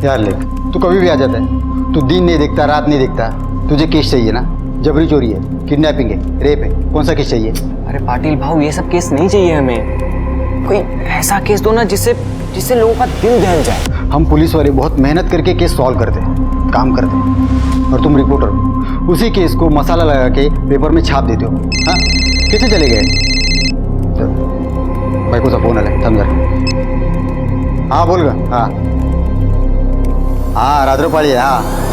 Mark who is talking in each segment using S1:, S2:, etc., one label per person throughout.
S1: यार लेख, तू कभी भी आ जाता है। तू दिन नहीं देखता, रात नहीं देखता। तुझे केस चाहिए ना? जबरी चोरी है, किडनैपिंग है, रेप है, कौन सा केस चाहिए?
S2: अरे पाटिल भाऊ, ये सब केस नहीं चाहिए हमें। कोई ऐसा केस दो ना जिससे लोगों का दिल दहल जाए।
S1: हम पुलिस वाले बहुत मेहनत करके केस सॉल्व करते हैं, काम करते हैं, और तुम रिपोर्टर उसी केस को मसाला लगा के पेपर में छाप देते हो। हाँ, कैसे चले गए? भाई को सा फोन आला, थांब जरा। हाँ बोल गा। हाँ रात्रपाळी आहे। हाँ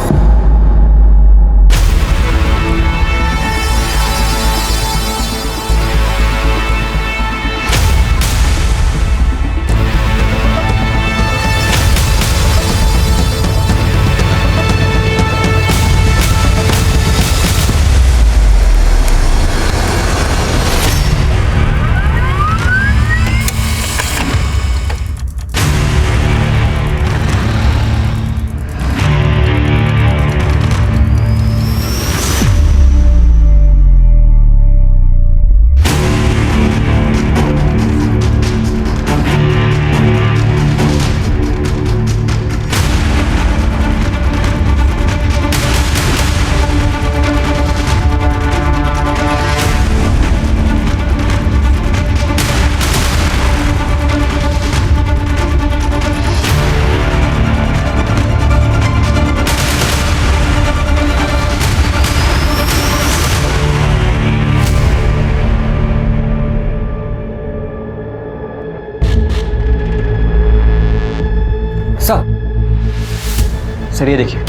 S2: सर ये देखिए,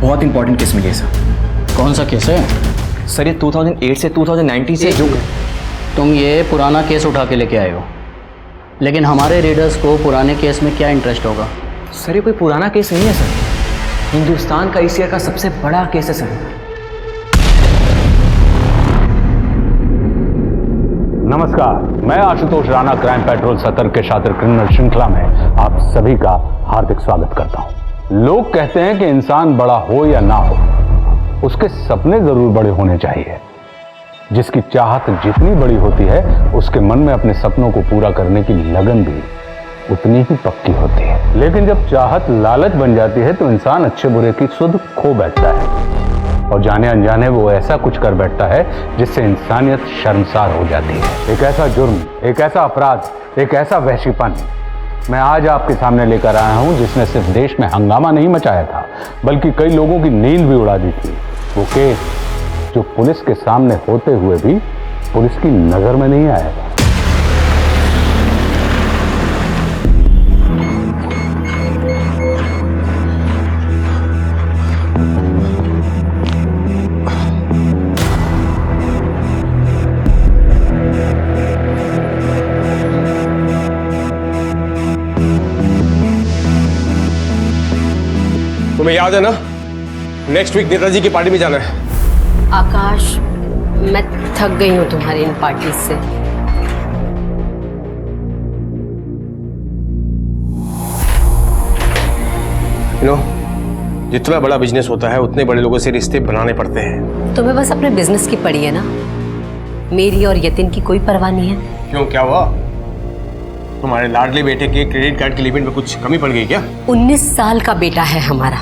S2: बहुत इंपॉर्टेंट केस मिल गया सर।
S3: कौन सा केस है?
S2: सर ये 2008 से 2019 से जो
S3: तुम ये पुराना केस उठा के लेके आए हो, लेकिन हमारे रीडर्स को पुराने केस में क्या इंटरेस्ट होगा?
S2: सर ये कोई पुराना केस नहीं है सर, हिंदुस्तान का इस ईयर का सबसे बड़ा केस है सर।
S4: नमस्कार, मैं आशुतोष राणा क्राइम पेट्रोल सतर्क के शातिर क्रिमिनल श्रृंखला में आप सभी का हार्दिक स्वागत करता हूं। लोग कहते हैं कि इंसान बड़ा हो या ना हो, उसके सपने जरूर बड़े होने चाहिए। जिसकी चाहत जितनी बड़ी होती है, उसके मन में अपने सपनों को पूरा करने की लगन भी उतनी ही पक्की होती है। लेकिन जब चाहत लालच बन जाती है तो इंसान अच्छे बुरे की सुध खो बैठता है और जाने अनजाने वो ऐसा कुछ कर बैठता है जिससे इंसानियत शर्मसार हो जाती है। एक ऐसा जुर्म, एक ऐसा अपराध, एक ऐसा वहशीपन मैं आज आपके सामने लेकर आया हूं जिसने सिर्फ देश में हंगामा नहीं मचाया था, बल्कि कई लोगों की नींद भी उड़ा दी थी। वो केस जो पुलिस के सामने होते हुए भी पुलिस की नजर में नहीं आया था।
S5: तुम्हें याद है ना, नेक्स्ट वीक नेताजी की पार्टी में जाना है।
S6: आकाश, मैं थक गई हूँ तुम्हारी इन पार्टी से।
S5: जितना बड़ा बिजनेस होता है उतने बड़े लोगों से रिश्ते बनाने पड़ते हैं।
S6: तुम्हें बस अपने बिजनेस की पड़ी है ना, मेरी और यतिन की कोई परवाह नहीं है।
S5: क्यों, क्या हुआ? तुम्हारे लाडले बेटे के क्रेडिट कार्ड की लिमिट में कुछ कमी पड़ गई क्या?
S6: 19 साल का बेटा है हमारा,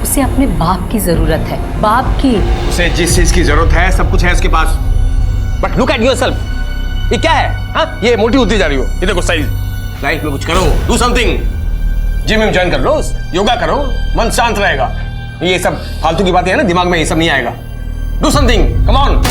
S6: उसे अपने बाप की जरूरत है, बाप की।
S5: उसे जिस चीज की जरूरत है सब कुछ है उसके पास। बट लुक एट योरसेल्फ, ये क्या है? हाँ, ये मोटी होती जा रही हो। ये देखो साइज। लाइफ में कुछ करो, डू समथिंग। जिम में ज्वाइन कर लो, योगा करो, मन शांत रहेगा। ये सब फालतू की बातें है ना, दिमाग में ये सब नहीं आएगा। Do something, come on.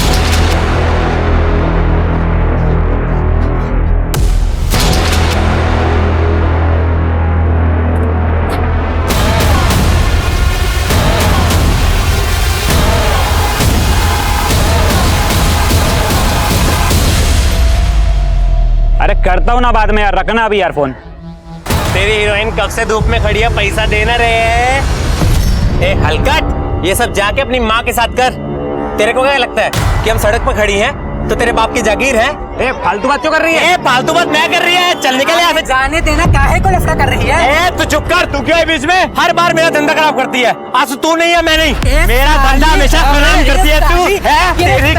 S7: अरे करता हूँ ना बाद में यार, रखना अभी यार फोन।
S8: तेरी हीरोइन कब से धूप में खड़ी है, पैसा देना रहे। ए हलकट, ये सब जाके अपनी माँ के साथ कर। तेरे को क्या लगता है कि हम सड़क पर खड़ी हैं तो तेरे बाप की जागीर है?
S7: ए फालतू बात क्यों कर रही है?
S8: ए फालतू बात मैं कर रही है, चल निकल यहाँ से।
S7: जाने देना, काहे को लफड़ा कर रही है?
S8: ए तू चुप कर, तू क्यों है बीच में? हर बार मेरा धंधा खराब करती है। आज तू नहीं है, मैं नहीं, मेरा धंधा हमेशा खराब करती है तू। तेरी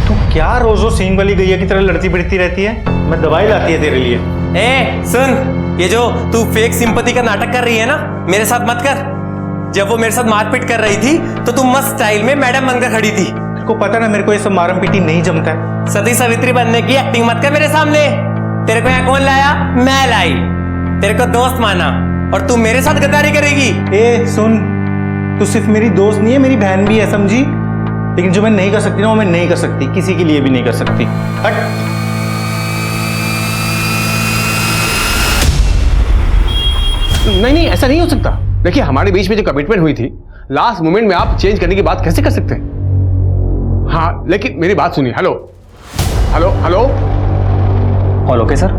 S9: तू क्या रोजो सींग वाली गैया की तरह लड़ती फिरती रहती है? मैं दवाई लाती है तेरे लिए।
S8: ए सुन, ये जो तू फेक सिंपैथी का नाटक कर रही है ना, मेरे साथ मत कर। जब वो मेरे साथ मारपीट कर रही थी तो तू मस्त स्टाइल में मैडम बनकर खड़ी थी।
S9: को पता ना मेरे को ये सब मारम पीटी नहीं जमता है।
S8: सती सावित्री बनने की एक्टिंग मत कर मेरे सामने। तेरे को यहाँ कौन लाया? मैं लाई। तेरे को दोस्त माना और तू मेरे साथ गद्दारी करेगी।
S9: ए सुन, तू सिर्फ मेरी दोस्त नहीं है, मेरी बहन भी है, समझी? लेकिन जो मैं नहीं कर सकती ना, वो मैं नहीं कर सकती, किसी के लिए भी नहीं कर सकती। हट।
S5: नहीं नहीं, ऐसा नहीं हो सकता। देखिए, हमारे बीच में जो कमिटमेंट हुई थी, लास्ट मोमेंट में आप चेंज करने की बात कैसे कर सकते हैं? हाँ, लेकिन मेरी बात सुनिए। Hello hello hello,
S2: all okay sir?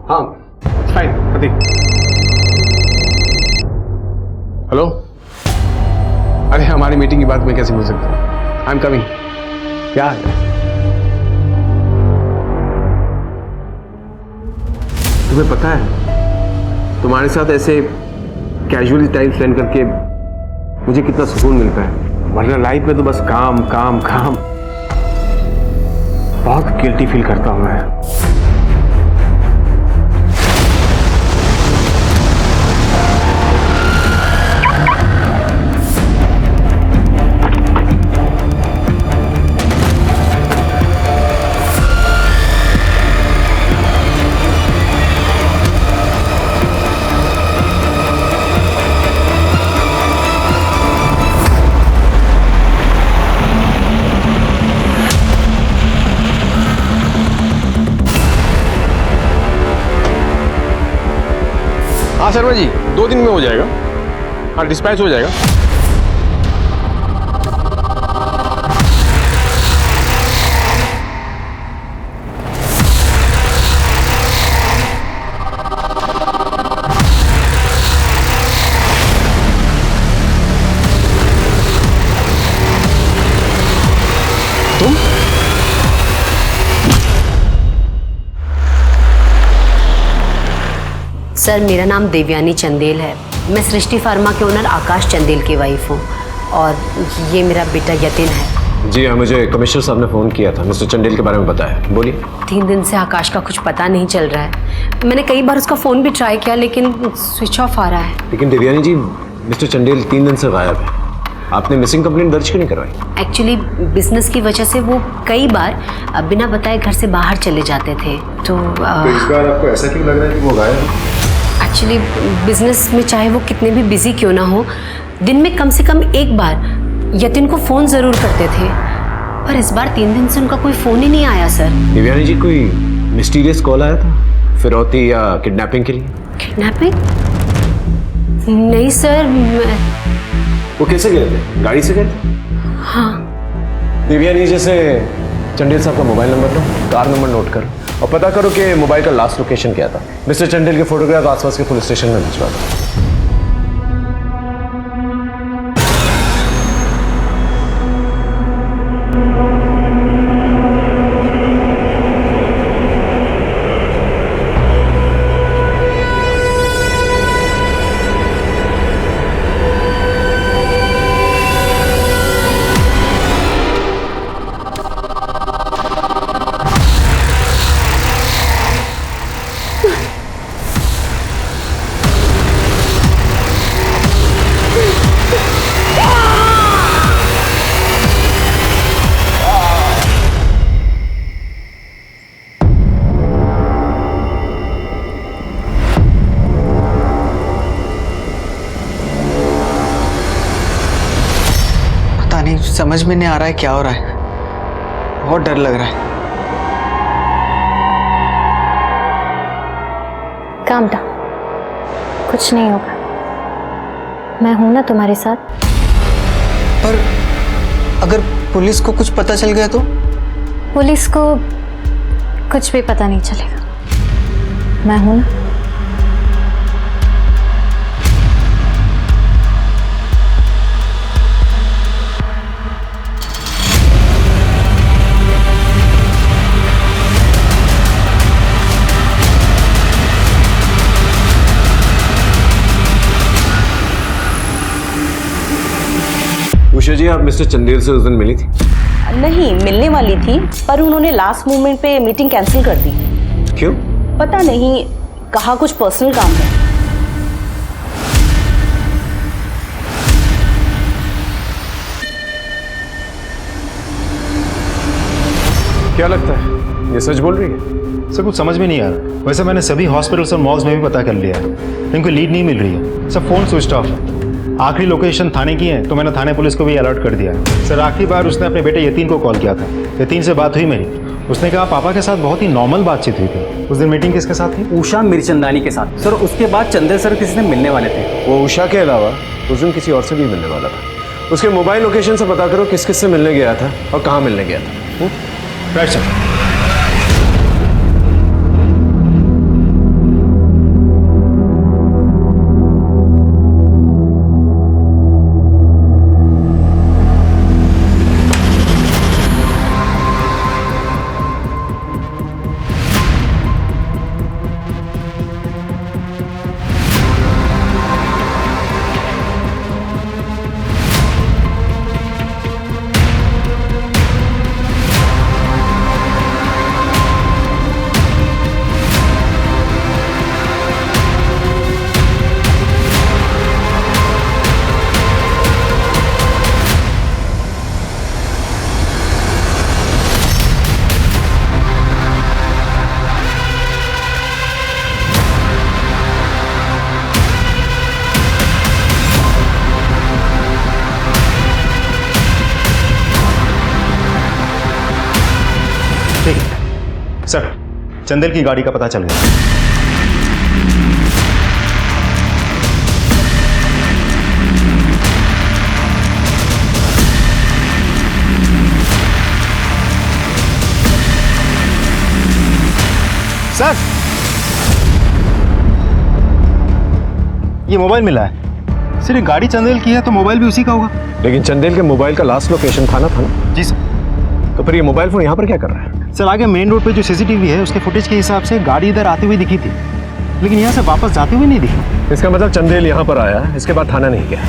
S5: हाँ फाइन प्रतीक। हेलो, अरे हमारी मीटिंग की बात मैं कैसे भूल सकता हूँ? I am coming. क्या है? तुम्हें पता है, तुम्हारे साथ ऐसे कैजुअली टाइम स्पेंड करके मुझे कितना सुकून मिलता है। वरना लाइफ में तो बस काम काम काम। बहुत गिल्टी फील करता हूं मैं। हाँ शर्मा जी, 2 दिन में हो जाएगा। हाँ, डिस्पैच हो जाएगा। तुम?
S6: सर, मेरा नाम देवयानी चंदेल है। मैं सृष्टि फार्मा के ओनर आकाश चंदेल की वाइफ हूँ और ये मेरा बेटा यतिन है।
S10: जी हाँ, मुझे कमिश्नर साहब ने फ़ोन किया था, मिस्टर चंदेल के बारे में बताया। बोलिए।
S6: 3 दिन से आकाश का कुछ पता नहीं चल रहा है। मैंने कई बार उसका फ़ोन भी ट्राई किया लेकिन स्विच ऑफ आ रहा है।
S10: लेकिन देवयानी जी, मिस्टर चंदेल 3 दिन से गायब है। आपने मिसिंग कंप्लेंट दर्ज क्यों नहीं करवाई?
S6: एक्चुअली बिजनेस की वजह से वो कई बार बिना बताए घर से बाहर चले जाते थे। तो
S10: इस बार आपको ऐसा क्यों लग रहा है कि वो गायब है?
S6: एक्चुअली बिजनेस में चाहे वो कितने भी बिजी क्यों ना हो, दिन में कम से कम एक बार यतिन को फ़ोन ज़रूर करते थे, पर इस बार 3 दिन से उनका कोई फ़ोन ही नहीं आया। सर,
S10: देवयानी जी, कोई मिस्टीरियस कॉल आया था फिरौती या किडनैपिंग के लिए?
S6: किडनैपिंग? नहीं सर।
S10: वो कैसे गए थे? गाड़ी से गए थे?
S6: हाँ।
S10: देवयानी, जैसे चंदेल साहब का मोबाइल नंबर लो, कार नंबर नोट करो और पता करो कि मोबाइल का लास्ट लोकेशन क्या था। मिस्टर चंदेल के फोटोग्राफ आसपास के पुलिस स्टेशन में भिजवा दो।
S2: समझ में नहीं आ रहा है क्या हो रहा है। बहुत डर लग रहा है।
S11: काम डाउन, कुछ नहीं होगा, मैं हूं ना तुम्हारे साथ।
S2: पर अगर पुलिस को कुछ पता चल गया तो?
S11: पुलिस को कुछ भी पता नहीं चलेगा, मैं हूं ना।
S10: उषा जी, आप मिस्टर चंदेल से उस दिन मिली थी?
S12: नहीं, मिलने वाली थी पर उन्होंने लास्ट मोमेंट पे मीटिंग कैंसिल कर दी।
S10: क्यों?
S12: पता नहीं कहाँ कुछ पर्सनल काम है।
S10: क्या लगता है ये सच बोल रही है?
S9: सर कुछ समझ में नहीं आ रहा। वैसे मैंने सभी हॉस्पिटल्स और मॉल्स में भी पता कर लिया है, लेकिन कोई लीड नहीं मिल रही है। सब फोन स्विच ऑफ है। आखिरी लोकेशन थाने की है, तो मैंने थाने पुलिस को भी अलर्ट कर दिया है। सर आखिरी बार उसने अपने बेटे यतीन को कॉल किया था। यतीन से बात हुई मेरी, उसने कहा पापा के साथ बहुत ही नॉर्मल बातचीत हुई थी। उस दिन मीटिंग किसके साथ थी?
S3: उषा मिर्चंदानी के साथ। सर उसके बाद चंदेल सर किसी से मिलने वाले थे।
S10: वो उषा के अलावा उस दिन किसी और से भी मिलने वाला था। उसके मोबाइल लोकेशन से पता करो किस किस से मिलने गया था और कहाँ मिलने गया था।
S9: Right sir. ठीक है सर, चंदेल की गाड़ी का पता चल गया। सर ये मोबाइल मिला है। सर ये गाड़ी चंदेल की है तो मोबाइल भी उसी का होगा।
S10: लेकिन चंदेल के मोबाइल का लास्ट लोकेशन थाना था ना?
S9: जी सर।
S10: तो फिर ये मोबाइल फोन यहाँ पर क्या कर रहा है?
S9: सर आगे मेन रोड पे जो सीसीटीवी है उसके फुटेज के हिसाब से गाड़ी इधर आती हुई दिखी थी, लेकिन यहाँ से वापस जाते हुए नहीं दिखी।
S10: इसका मतलब चंदेल यहाँ पर आया, इसके बाद थाना नहीं गया।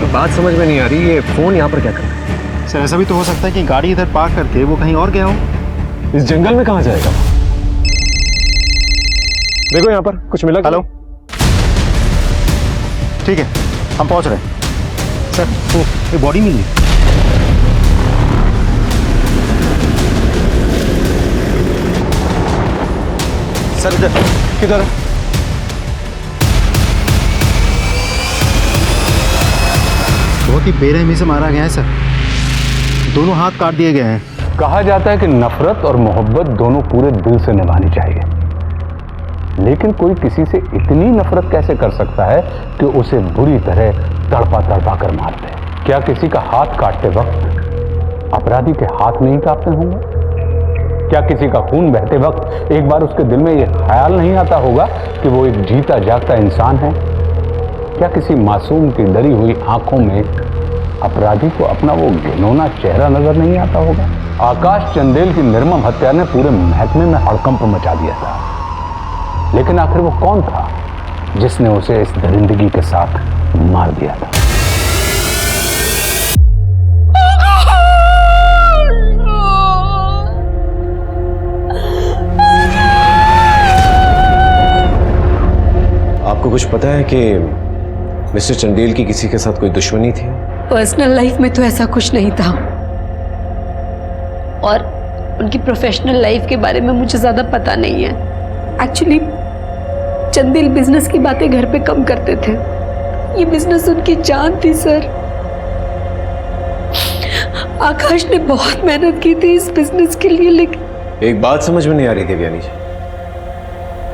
S10: तो बात समझ में नहीं आ रही, ये फोन यहाँ पर क्या कर रहा है?
S9: सर ऐसा भी तो हो सकता है कि गाड़ी इधर पार्क करके वो कहीं और गया हो।
S10: इस जंगल में कहाँ जाएगा? देखो यहाँ पर कुछ मिला?
S9: हेलो, ठीक है हम पहुँच रहे हैं। सर वो बॉडी मिली। सर इधर किधर है? बहुत ही बेरहमी से मारा गया है सर, दोनों हाथ काट दिए गए हैं।
S4: कहा जाता है कि नफरत और मोहब्बत दोनों पूरे दिल से निभानी चाहिए, लेकिन कोई किसी से इतनी नफरत कैसे कर सकता है कि उसे बुरी तरह तड़पा तड़पा कर मार दे? क्या किसी का हाथ काटते वक्त अपराधी के हाथ नहीं कांपते होंगे? क्या किसी का खून बहते वक्त एक बार उसके दिल में यह ख्याल नहीं आता होगा कि वो एक जीता जागता इंसान है? क्या किसी मासूम की डरी हुई आंखों में अपराधी को अपना वो घिनौना चेहरा नजर नहीं आता होगा? आकाश चंदेल की निर्मम हत्या ने पूरे महकमे में हड़कंप मचा दिया था, लेकिन आखिर वो कौन था जिसने उसे इस दरिंदगी के साथ मार दिया था?
S10: आपको कुछ पता है कि मिस्टर चंदेल की किसी के साथ कोई दुश्मनी थी?
S6: पर्सनल लाइफ में तो ऐसा कुछ नहीं था, और उनकी प्रोफेशनल लाइफ के बारे में मुझे ज़्यादा पता नहीं है। एक्चुअली चंदेल बिजनेस की बातें घर पे कम करते थे, ये बिजनेस उनकी जान थी सर। आकाश ने बहुत मेहनत की थी इस बिजनेस के लिए, लेकिन
S10: एक बात समझ में नहीं आ रही देवयानी जी,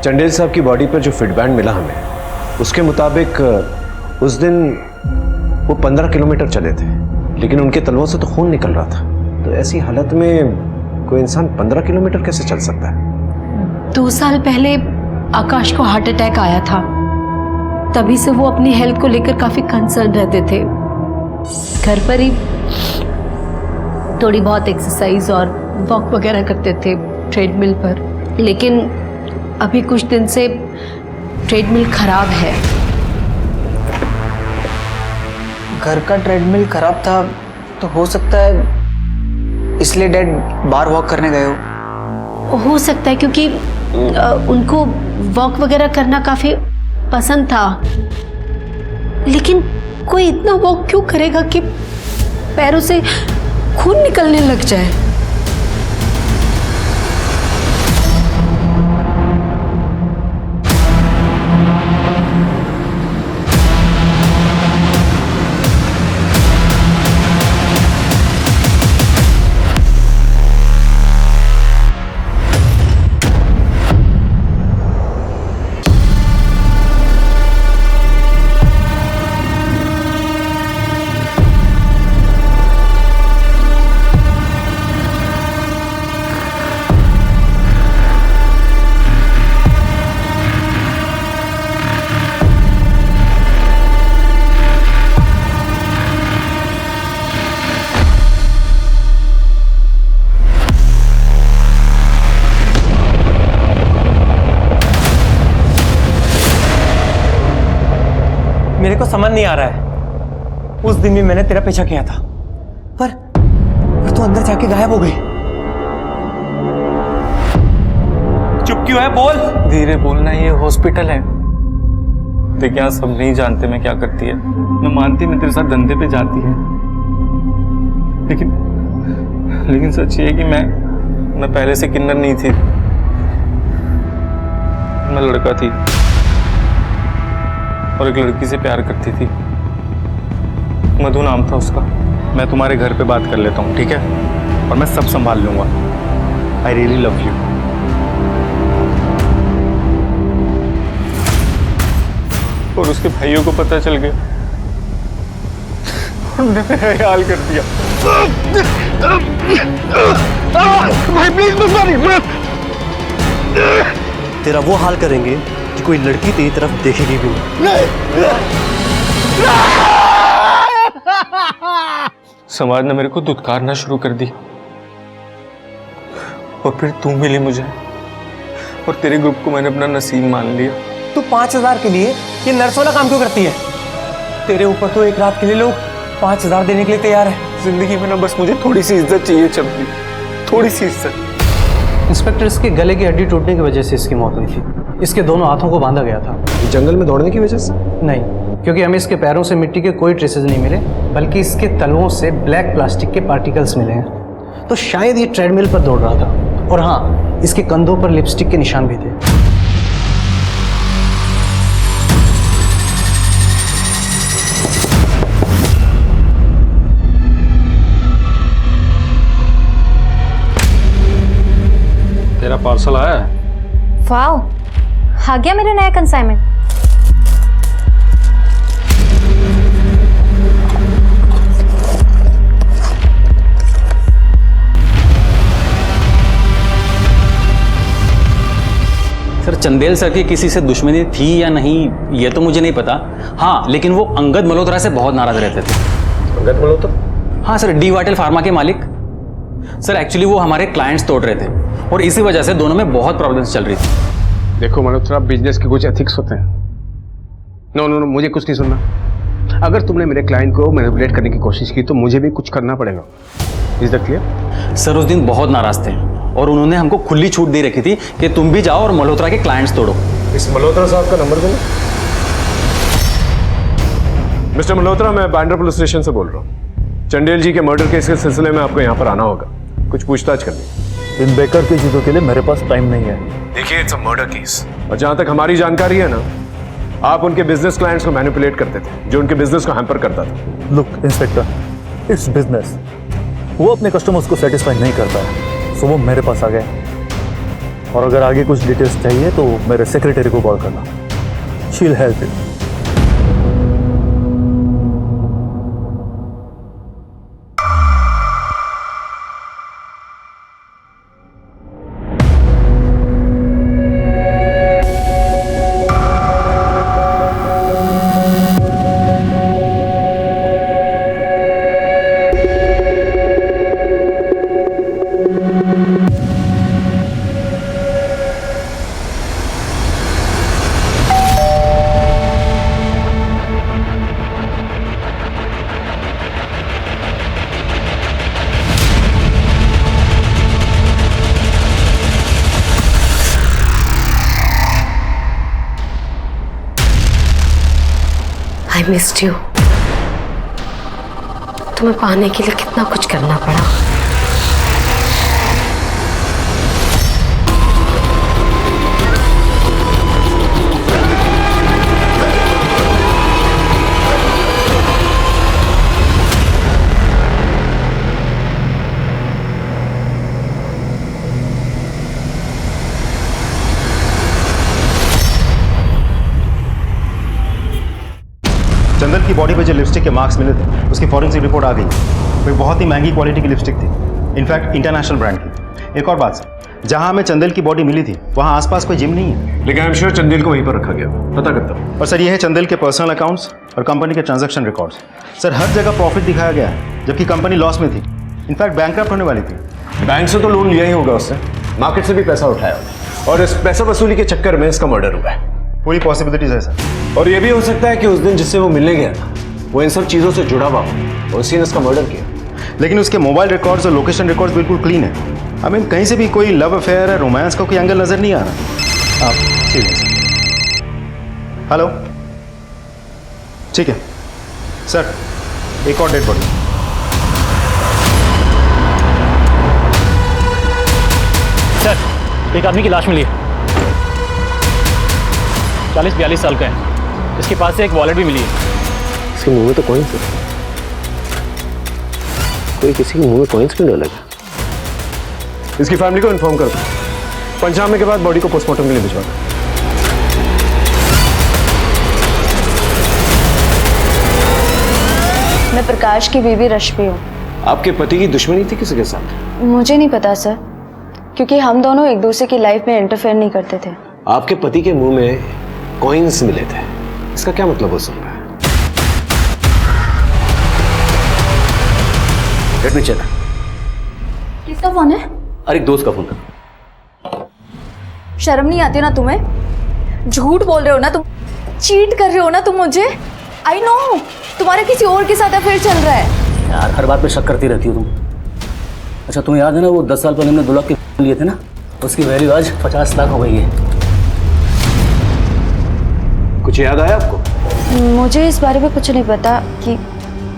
S10: चंदेल साहब की बॉडी पर जो फिटबैंड मिला हमें, उसके मुताबिक उस दिन वो 15 किलोमीटर चले थे, लेकिन उनके तलवों से तो खून निकल रहा था। तो ऐसी हालत में कोई इंसान 15 किलोमीटर कैसे चल सकता है?
S6: 2 साल पहले आकाश को हार्ट अटैक आया था, तभी से वो अपनी हेल्थ को लेकर काफी कंसर्न रहते थे। घर पर ही थोड़ी बहुत एक्सरसाइज और वॉक वगैरह करते थे ट्रेडमिल पर, लेकिन अभी कुछ दिन से ट्रेडमिल खराब है।
S2: घर का ट्रेडमिल खराब था तो हो सकता है इसलिए डैड बाहर वॉक करने गए हो।
S6: हो सकता है, क्योंकि उनको वॉक वगैरह करना काफी पसंद था, लेकिन कोई इतना वॉक क्यों करेगा कि पैरों से खून निकलने लग जाए।
S8: मेरे को समझ नहीं आ रहा है, उस दिन भी मैंने तेरा पीछा किया था, पर तू अंदर जाके गायब हो गई। चुप क्यों है? बोल।
S2: धीरे बोलना, ये हॉस्पिटल है। देख यहाँ सब नहीं जानते मैं क्या करती है। मैं मानती मैं तेरे साथ धंधे पे जाती है, लेकिन सच ये है कि मैं पहले से किन्नर नहीं थी, मैं लड़का थी और एक लड़की से प्यार करती थी। मधु नाम था उसका। मैं तुम्हारे घर पे बात कर लेता हूँ, ठीक है? और मैं सब संभाल लूंगा। I really love you. और उसके भाइयों को पता चल गया, उन्होंने मेरा हाल कर दिया। भाई प्लीज मत मारिए।
S13: तेरा वो हाल करेंगे कि कोई लड़की तेरी तरफ देखेगी भी नहीं।
S2: समाज ने मेरे को दुत्कारना शुरू कर दी और फिर तू मिली मुझे और तेरे ग्रुप को मैंने अपना नसीब मान लिया।
S8: तू 5000 के लिए ये नर्स वाला काम क्यों करती है? तेरे ऊपर तो एक रात के लिए लोग 5000 देने के लिए तैयार है।
S2: जिंदगी में ना बस मुझे थोड़ी सी इज्जत चाहिए चंपी, थोड़ी सी इज्जत।
S3: इंस्पेक्टर, इसके गले की हड्डी टूटने की वजह से इसकी मौत हुई थी। इसके दोनों हाथों को बांधा गया था।
S10: जंगल में दौड़ने की वजह से?
S3: नहीं, क्योंकि हमें इसके पैरों से मिट्टी के कोई ट्रेसेस नहीं मिले, बल्कि इसके तलवों से ब्लैक प्लास्टिक के पार्टिकल्स मिले हैं। तो शायद ये ट्रेडमिल पर दौड़ रहा था। और हाँ, इसके कंधों पर लिपस्टिक के निशान भी थे।
S4: तेरा पार्सल आया है?
S11: वाओ, आ गया मेरा नया कंसाइनमेंट।
S14: सर, चंदेल सर की किसी से दुश्मनी थी या नहीं ये तो मुझे नहीं पता। हाँ, लेकिन वो अंगद मल्होत्रा से बहुत नाराज रहते थे।
S10: अंगद मल्होत्रा?
S14: हाँ सर, डी वाटेल फार्मा के मालिक। सर एक्चुअली वो हमारे क्लाइंट्स तोड़ रहे थे और इसी वजह से दोनों में बहुत प्रॉब्लम्स चल रही थी।
S5: देखो मल्होत्रा, बिजनेस के कुछ एथिक्स होते हैं। नो नो नो, मुझे कुछ नहीं सुनना। अगर तुमने मेरे क्लाइंट को मैनिपुलेट करने की कोशिश की तो मुझे भी कुछ करना पड़ेगा। Is that clear?
S14: सर उस दिन बहुत नाराज थे और उन्होंने हमको खुली छूट दे रखी थी कि तुम भी जाओ और मल्होत्रा के क्लाइंट्स तोड़ो।
S10: इस मल्होत्रा साहब का नंबर देना। मिस्टर मल्होत्रा, मैं बांद्रा पुलिस स्टेशन से बोल रहा हूँ। चंडेल जी के मर्डर केस के सिलसिले में आपको यहाँ पर आना होगा, कुछ पूछताछ करनी।
S13: इन बेकार की चीजों के लिए मेरे पास टाइम नहीं है।
S10: देखिए, इट्स अ मर्डर केस और जहां तक हमारी जानकारी है ना, आप उनके बिजनेस क्लाइंट्स को मैनिपुलेट करते थे, जो उनके बिजनेस को हैम्पर करता था।
S13: Look inspector, it's business. वो अपने कस्टमर्स को सेटिस्फाई नहीं करता है, सो वो मेरे पास आ गए। और अगर आगे कुछ डिटेल्स चाहिए तो मेरे सेक्रेटरी को कॉल करना, she will help you.
S6: I missed you. तुम्हें पाने के लिए कितना कुछ करना पड़ा।
S9: चंदन की बॉडी पे जो लिपस्टिक के मार्क्स मिले थे उसकी फॉरेंसिक रिपोर्ट आ गई। वो बहुत ही महंगी क्वालिटी की लिपस्टिक थी, इनफैक्ट इंटरनेशनल ब्रांड की। एक और बात सर, जहां हमें चंदेल की बॉडी मिली थी वहां आसपास कोई जिम नहीं है।
S10: लेकिन आई एम श्योर चंदेल को वहीं पर रखा गया, पता करता हूँ।
S9: और सर ये है चंदेल के पर्सनल अकाउंट्स और कंपनी के ट्रांजैक्शन रिकॉर्ड्स। सर हर जगह प्रॉफिट दिखाया गया है जबकि कंपनी लॉस में थी, इनफैक्ट बैंकक्रप्ट होने वाली थी।
S10: बैंक से तो लोन लिया ही होगा उसने, मार्केट से भी पैसा उठाया होगा, और इस पैसा वसूली के चक्कर में इसका मर्डर हुआ है।
S9: पूरी पॉसिबिलिटीज है सर।
S10: और ये भी हो सकता है कि उस दिन जिससे वो मिलने गया था वो इन सब चीजों से जुड़ा हुआ हो और उसी ने इसका मर्डर किया।
S9: लेकिन उसके मोबाइल रिकॉर्ड्स और लोकेशन रिकॉर्ड्स बिल्कुल क्लीन है। आई मीन कहीं से भी कोई लव अफेयर है, रोमांस का कोई एंगल नजर नहीं आ रहा। आप सीरियस? हेलो, ठीक है सर, एक और डेड बॉडी।
S13: सर एक आदमी की लाश मिली है, 40-42 साल का है। इसके पास से एक वॉलेट भी मिली है।
S10: इसके मुंह में तो कॉइन्स है। कोई किसी के मुंह में कॉइन्स क्यों डालेगा? इसकी फैमिली को इन्फॉर्म कर दो, पंचनामे के बाद बॉडी को पोस्टमार्टम के लिए भिजवा दो।
S12: मैं प्रकाश की बीवी रश्मि हूँ।
S10: आपके पति की दुश्मनी थी किसी के साथ?
S12: मुझे नहीं पता सर, क्योंकि हम दोनों एक दूसरे की लाइफ में इंटरफेयर नहीं करते थे।
S10: आपके पति के मुंह में कॉइन्स मिले थे, इसका क्या मतलब हो सकता है?
S14: Let me check.
S12: किसका फोन है?
S14: अरे एक दोस्त का फोन था।
S12: शर्म नहीं आती ना तुम्हें? झूठ बोल रहे हो ना तुम, चीट कर रहे हो ना तुम मुझे। आई नो तुम्हारे किसी और के साथ अफेयर चल रहा है।
S14: यार हर बात पे शक करती रहती हो तुम। अच्छा तुम्हें याद है ना वो 10 साल पहले हमने 2 लाख के लिए थे ना, उसकी वैल्यू आज 50 लाख हो गई है।
S10: कुछ याद आया आपको?
S12: मुझे इस बारे में कुछ नहीं पता कि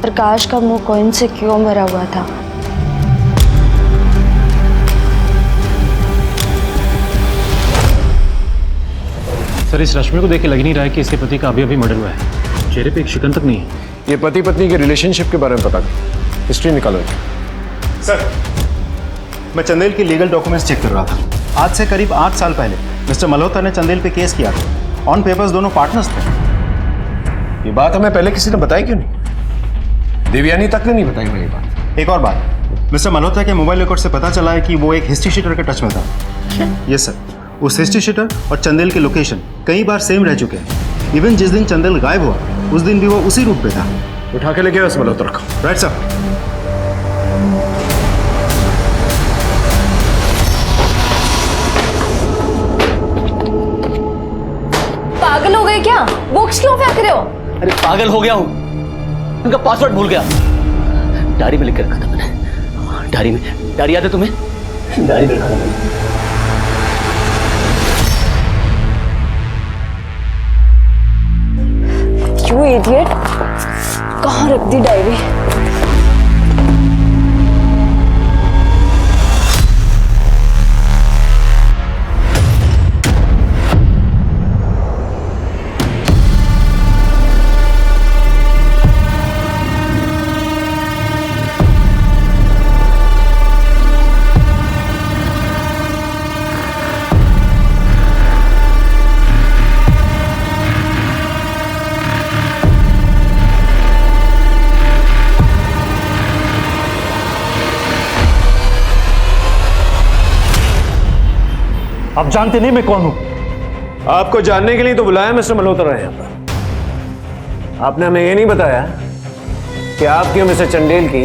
S12: प्रकाश का मुंह कॉइन से क्यों भरा हुआ था।
S13: सर इस रश्मि को देख के लग नहीं रहा है कि इसके पति का अभी अभी मर्डर हुआ है। चेहरे पे एक शिकन तक नहीं है।
S10: ये पति पत्नी के रिलेशनशिप के बारे में पता करो, हिस्ट्री निकालो।
S9: सर मैं चंदेल की लीगल डॉक्यूमेंट्स चेक कर रहा था। आज से करीब 8 साल पहले मिस्टर मल्होत्रा ने चंदेल पे केस किया था। ऑन पेपर्स दोनों पार्टनर्स थे।
S10: ये बात हमें पहले किसी ने बताई क्यों नहीं? देवयानी तक ने नहीं बताई हमें ये बात।
S9: एक और बात, मिस्टर मल्होत्रा के मोबाइल रिकॉर्ड से पता चला है कि वो एक हिस्ट्री शीटर के टच में था। यस सर, उस हिस्ट्री शीटर और चंदेल के लोकेशन कई बार सेम रह चुके हैं। इवन जिस दिन चंदेल गायब हुआ उस दिन भी वो उसी रूट पे था।
S10: उठा के लेके आओ इस मल्होत्रा को।
S9: Right sir.
S12: पागल हो गए क्या? बुक्स क्यों फेंक रहे हो?
S14: अरे पागल हो गया हूँ, उनका पासवर्ड भूल गया। डायरी में लिख के रखा था मैंने। डायरी याद है तुम्हें? डायरी में रखा था मैंने।
S12: You idiot! कहाँ रख दी डायरी?
S13: आप जानते नहीं मैं कौन हूं?
S10: आपको जानने के लिए तो बुलाया मिस्टर मल्होत्रा यहाँ पर। आपने हमें ये नहीं बताया कि आपकी और मिस्टर चंदेल की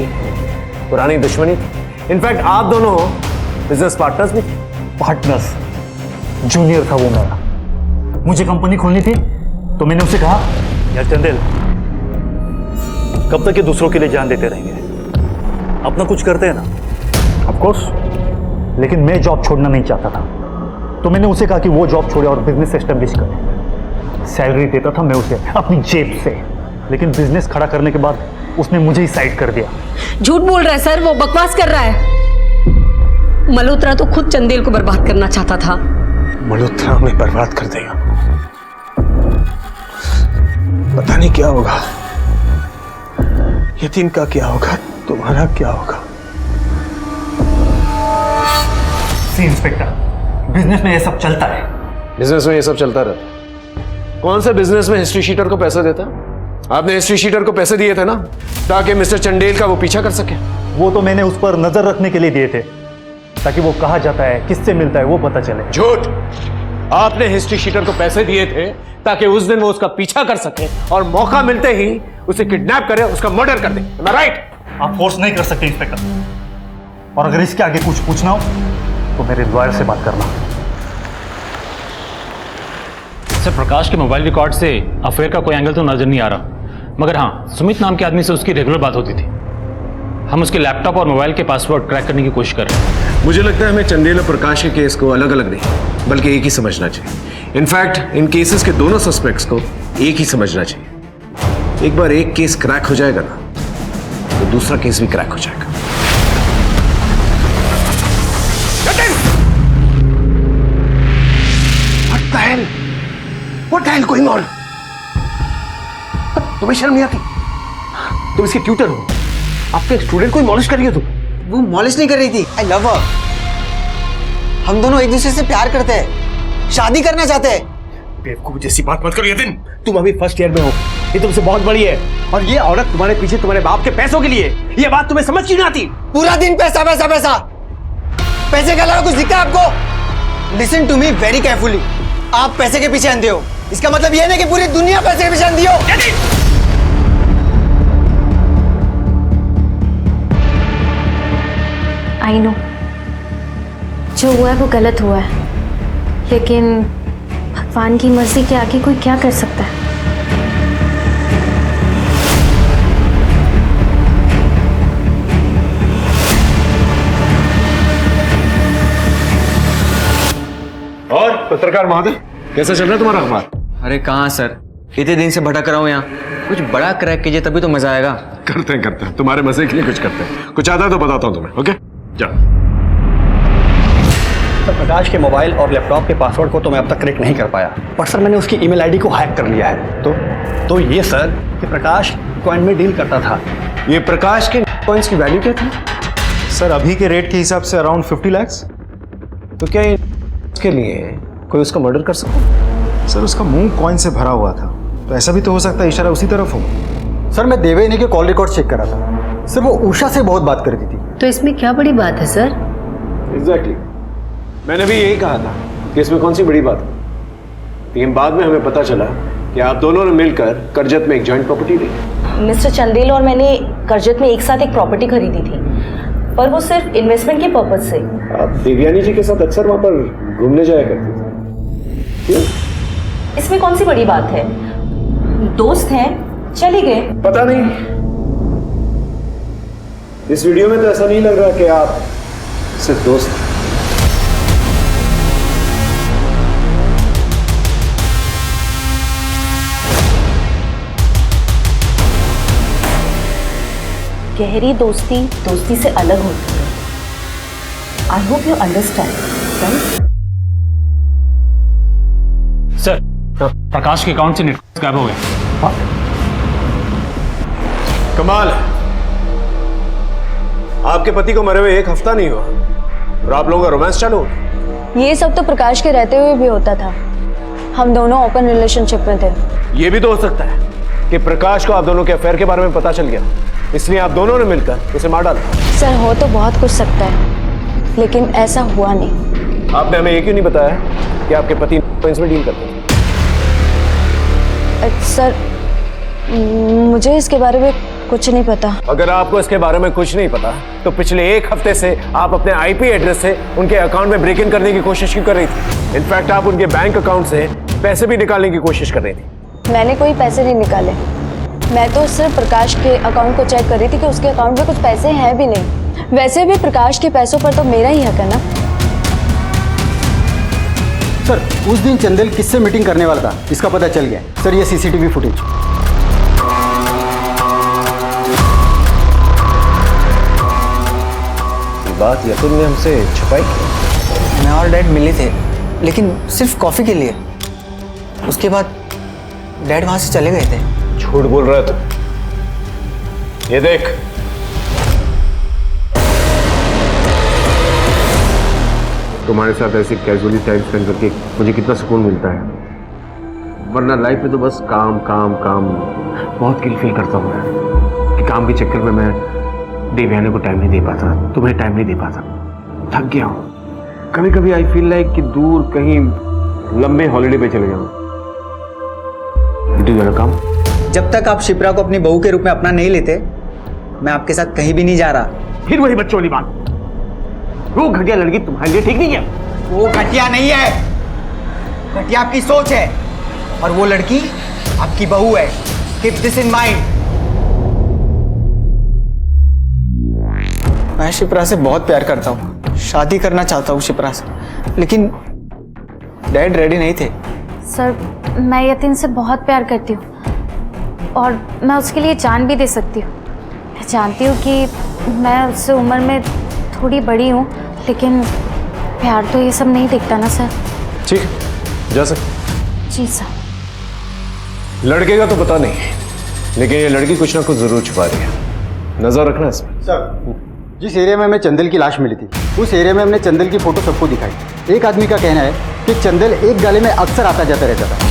S10: पुरानी दुश्मनी थी। इनफैक्ट आप दोनों बिजनेस पार्टनर्स भी थे।
S13: पार्टनर्स? जूनियर था वो मेरा। मुझे कंपनी खोलनी थी तो मैंने उसे कहा यार चंदेल, कब तक ये दूसरों के लिए जान देते रहेंगे? अपना कुछ करते हैं ना। ऑफ कोर्स, लेकिन मैं जॉब छोड़ना नहीं चाहता था, तो मैंने उसे कहा कि वो जॉब छोड़े और बिजनेस एस्टेब्लिश करे। सैलरी देता था मैं उसे अपनी जेब से। लेकिन बिजनेस खड़ा करने के बाद उसने मुझे ही साइड कर दिया।
S6: झूठ बोल रहा है सर, वो बकवास कर रहा है। मल्होत्रा तो खुद चंदेल को बर्बाद करना चाहता था।
S5: मल्होत्रा हमें बर्बाद कर देगा, पता नहीं क्या होगा। यतीन का क्या होगा, तुम्हारा क्या होगा?
S13: सी इंस्पेक्टर, बिजनेस में ये सब चलता है।
S10: बिजनेस में ये सब चलता रहता है। कौन सा बिजनेस में हिस्ट्री शीटर को पैसा देता? आपने हिस्ट्री शीटर को पैसे दिए थे ना, ताकि मिस्टर चंडेल का वो पीछा कर सके।
S13: वो तो मैंने उस पर नजर रखने के लिए दिए थे, ताकि वो कहाँ जाता है, किससे मिलता है, वो पता चले।
S10: झूठ! आपने हिस्ट्री शीटर को पैसे दिए थे ताकि उस दिन वो उसका पीछा कर सके और मौका मिलते ही उसे किडनैप करे, उसका मर्डर कर दे। Am I right?
S13: आप फोर्स नहीं कर सकते इंस्पेक्टर, और अगर इसके आगे कुछ पूछना हो तो मेरे लॉयर से बात करना।
S4: सर, प्रकाश के मोबाइल रिकॉर्ड से अफेयर का कोई एंगल तो नजर नहीं आ रहा, मगर हाँ, सुमित नाम के आदमी से उसकी रेगुलर बात होती थी। हम उसके लैपटॉप और मोबाइल के पासवर्ड क्रैक करने की कोशिश कर रहे हैं।
S10: मुझे लगता है हमें चंदेल और प्रकाश के केस को अलग अलग नहीं, बल्कि एक ही समझना चाहिए। इनफैक्ट इन केसेस के दोनों सस्पेक्ट्स को एक ही समझना चाहिए। एक बार एक केस क्रैक हो जाएगा ना, तो दूसरा केस भी क्रैक हो जाएगा।
S5: What the hell going on? तुम्हें शर्म नहीं आती? तुम इसके ट्यूटर हो, आपके स्टूडेंट को मॉलिश कर रही हो तुम।
S3: वो मॉलिश नहीं कर रही थी, आई लव हर। हम दोनों एक दूसरे से प्यार करते हैं, शादी करना चाहते हैं।
S5: बेवकूफ जैसी बात मत करो यतिन, तुम अभी फर्स्ट ईयर में हो, ये तुमसे बहुत बड़ी है, और ये औरत तुम्हारे पीछे तुम्हारे बाप के पैसों के लिए। ये बात तुम्हें समझ क्यों नहीं आती?
S3: पूरा दिन पैसा पैसा पैसा, पैसे के अलावा कुछ दिखता है आपको? Listen to me very carefully, आप पैसे के पीछे अंधे हो, इसका मतलब यह नहीं कि पूरी दुनिया पैसे के पीछे अंधी हो।
S11: आई नो जो हुआ है वो गलत हुआ है, लेकिन भगवान की मर्जी के आगे कोई क्या कर सकता है।
S10: और पत्रकार महोदय, कैसा चल रहा है तुम्हारा अखबार?
S3: अरे कहाँ सर, इतने दिन से भटक रहा हूँ यहाँ। कुछ बड़ा क्रैक कीजिए तभी तो मजा आएगा।
S10: करते हैं, तुम्हारे मजे के लिए कुछ करते हैं। कुछ आता है तो बताता हूँ तुम्हें। ओके, जाओ।
S3: सर, प्रकाश के मोबाइल और लैपटॉप के पासवर्ड को तो मैं अब तक क्रैक नहीं कर पाया, पर सर मैंने उसकी ईमेल आईडी को हैक कर लिया है। तो ये सर कि प्रकाश कॉइन में डील करता था।
S10: ये प्रकाश के कॉइन्स की वैल्यू क्या थी?
S9: सर, अभी के रेट के हिसाब से अराउंड 50 लाख।
S10: तो क्या इसके लिए कोई उसका मर्डर कर सकता?
S9: सर, उसका मुंह कॉइन से भरा हुआ था, तो ऐसा भी तो हो सकता है इशारा उसी तरफ हो।
S1: सर, मैं देवयानी के कॉल रिकॉर्ड चेक करा था। सर, वो उषा से बहुत बात करती थी।
S6: तो इसमें क्या बड़ी बात है सर?
S10: एग्जैक्टली, मैंने भी यही कहा था कि इसमें कौन सी बड़ी बात है। लेकिन बाद में हमें पता चला कि आप दोनों ने मिलकर करजत में एक जॉइंट प्रॉपर्टी ली।
S15: मिस्टर चंदेल और मैंने करजत में एक साथ एक प्रॉपर्टी खरीदी थी, पर वो सिर्फ इन्वेस्टमेंट के पर्पज से।
S10: आप देवयानी जी के साथ अक्सर वहां पर घूमने जाया करते थे, क्यों?
S15: इसमें कौन सी बड़ी बात है, दोस्त हैं, चले गए।
S10: पता नहीं, इस वीडियो में तो ऐसा नहीं लग रहा कि आप सिर्फ दोस्त हैं।
S15: गहरी दोस्ती दोस्ती से अलग होती है। I hope you understand, right?
S4: Sir, Prakash के अकाउंट से नेट गायब हो गया।
S10: कमाल है, आपके पति को मरे हुए 1 हफ्ता नहीं हुआ और आप लोगों का रोमांस चालू हो गया।
S12: ये सब तो प्रकाश के रहते हुए भी होता था, हम दोनों ओपन रिलेशनशिप में थे।
S10: ये भी तो हो सकता है कि प्रकाश को आप दोनों के अफेयर के बारे में पता चल गया, इसलिए आप दोनों ने मिलकर उसे मार डाला।
S12: सर, हो तो बहुत कुछ सकता है, लेकिन ऐसा हुआ नहीं।
S10: आपने हमें ये क्यों नहीं बताया कि आपके पति इसमें डील करते थे?
S12: सर, मुझे इसके बारे में कुछ नहीं पता।
S10: अगर आपको इसके बारे में कुछ नहीं पता, तो पिछले 1 हफ्ते से आप अपने आईपी एड्रेस से उनके अकाउंट में ब्रेक इन करने की कोशिश क्यों कर रही थी? इनफैक्ट आप उनके बैंक अकाउंट से पैसे भी निकालने की कोशिश कर रही थी।
S12: मैंने कोई पैसे नहीं निकाले, मैं तो सिर्फ प्रकाश के अकाउंट को चेक कर रही थी कि उसके अकाउंट में कुछ पैसे हैं भी नहीं। वैसे भी प्रकाश के पैसों पर तो मेरा ही हक है ना।
S1: सर, उस दिन चंदेल किससे मीटिंग करने वाला था, इसका पता चल गया। सर, ये सीसीटीवी फुटेज।
S10: बात यतिन ने हमसे छुपाई क्यों?
S3: मैं और डैड मिले थे, लेकिन सिर्फ कॉफ़ी के लिए। उसके बाद डैड वहाँ से चले गए थे।
S10: झूठ बोल रहा है तू। ये देख, तुम्हारे साथ ऐसे कैजुअली टाइम स्पेंड करके मुझे कितना सुकून मिलता है, वरना लाइफ में तो बस काम काम काम। बहुत गिल्ट फील करता हूँ मैं कि काम के चक्कर में मैं देवयानी को टाइम नहीं दे पाता, तुम्हें टाइम नहीं दे पाता। थक गया हूँ। कभी कभी आई फील लाइक कि दूर कहीं लंबे हॉलिडे पे चले जाऊँ। काम
S3: जब तक आप शिप्रा को अपनी बहू के रूप में अपना नहीं लेते, मैं आपके साथ कहीं भी नहीं जा रहा।
S10: फिर वही बच्चों वाली बात, वो घटिया लड़की तुम्हारे लिए ठीक नहीं है।
S3: वो घटिया नहीं है, घटिया आपकी सोच है, और वो लड़की आपकी बहू है। Keep this in mind. मैं शिप्रा से बहुत प्यार करता हूँ, शादी करना चाहता हूँ शिप्रा से, लेकिन डैड रेडी नहीं थे।
S11: सर, मैं यतिन से बहुत प्यार करती हूँ और मैं उसके लिए जान भी दे सकती हूँ। मैं जानती हूँ कि मैं उससे उम्र में थोड़ी बड़ी हूँ, लेकिन प्यार तो ये सब नहीं दिखता ना सर।
S10: ठीक है, जा सकते।
S11: जी सर।
S10: लड़के का तो पता नहीं, लेकिन ये लड़की कुछ ना कुछ जरूर छुपा रही है। नजर रखना इसमें।
S1: सर, जिस एरिया में हमें चंदेल की लाश मिली थी, उस एरिया में हमने चंदेल की फोटो सबको दिखाई। एक आदमी का कहना है कि चंदेल एक गाले में अक्सर आता जाता रहता था।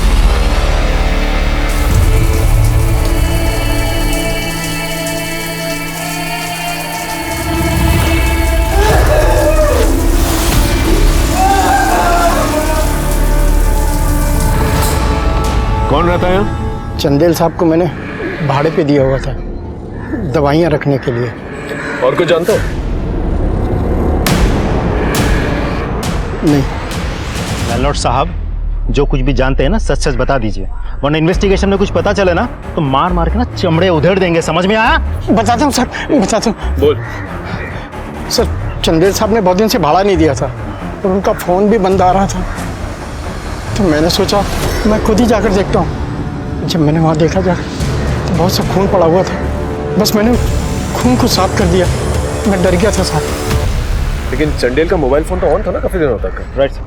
S10: कौन रहता है यहाँ?
S3: चंदेल साहब को मैंने भाड़े पे दिया हुआ था, दवाइयाँ रखने के लिए।
S10: और कुछ जानते हो?
S3: नहीं।
S9: लैंडलॉर्ड साहब, जो कुछ भी जानते हैं ना, सच सच बता दीजिए, वरना इन्वेस्टिगेशन में कुछ पता चले ना तो मार मार के ना चमड़े उधेड़ देंगे। समझ में आया?
S3: बताता हूँ सर, बताता हूँ।
S10: बोल।
S3: सर, चंदेल साहब ने बहुत दिन से भाड़ा नहीं दिया था और उनका फ़ोन भी बंद आ रहा था, तो मैंने सोचा मैं खुद ही जाकर देखता हूँ। जब मैंने वहाँ देखा जाकर तो बहुत सा खून पड़ा हुआ था। बस मैंने खून को साफ कर दिया। मैं डर गया था साहब।
S10: लेकिन चंदेल का मोबाइल फोन तो ऑन था ना काफी दिनों तक। Right sir.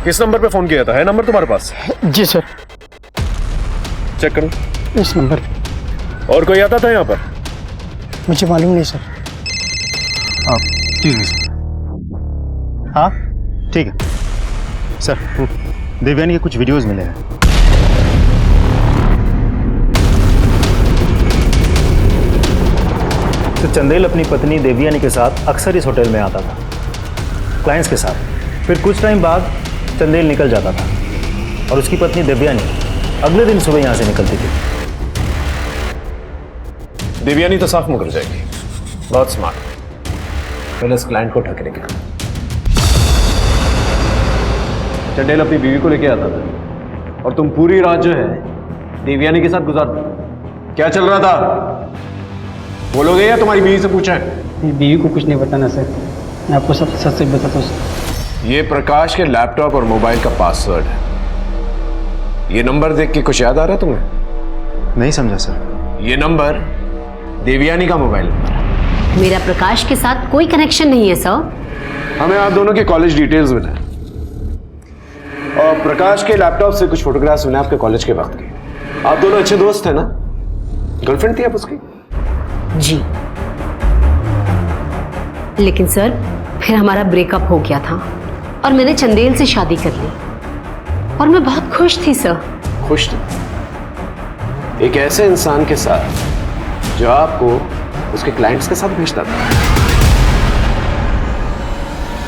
S10: किस नंबर पे फोन किया था? है नंबर तुम्हारे पास?
S3: जी सर।
S10: चेक करो
S3: इस नंबर।
S10: और कोई आता था यहाँ पर?
S3: मुझे मालूम नहीं सर।
S9: हाँ ठीक है सर। देवयानी के कुछ वीडियोस मिले हैं। तो चंदेल अपनी पत्नी देवयानी के साथ अक्सर इस होटल में आता था, क्लाइंट्स के साथ। फिर कुछ टाइम बाद चंदेल निकल जाता था और उसकी पत्नी देवयानी अगले दिन सुबह यहाँ से निकलती थी।
S10: देवयानी तो साफ मुकर जाएगी। बहुत स्मार्ट। पहले इस क्लाइंट को ठकने के। चंदेल अपनी बीवी को लेके आता था और तुम पूरी रात जो है देवयानी के साथ गुजारते। क्या चल रहा था बोलोगे या तुम्हारी बीवी से पूछा है?
S3: बीवी को कुछ नहीं बताना सर, मैं आपको सब सच सच बताता हूँ।
S10: ये प्रकाश के लैपटॉप और मोबाइल का पासवर्ड है। ये नंबर देख के कुछ याद आ रहा है तुम्हें?
S9: नहीं समझा सर।
S10: ये नंबर देवयानी का मोबाइल नंबर है।
S6: मेरा प्रकाश के साथ कोई कनेक्शन नहीं है सर।
S10: हमें आप दोनों के कॉलेज डिटेल्स मिले और प्रकाश के लैपटॉप से कुछ फोटोग्राफ्स मिले आपके कॉलेज के वक्त के। आप दोनों अच्छे दोस्त थे ना? गर्लफ्रेंड थी आप उसकी?
S6: जी, लेकिन सर फिर हमारा ब्रेकअप हो गया था और मैंने चंदेल से शादी कर ली और मैं बहुत खुश थी सर।
S10: खुश थी एक ऐसे इंसान के साथ जो आपको उसके क्लाइंट्स के साथ भेजता था।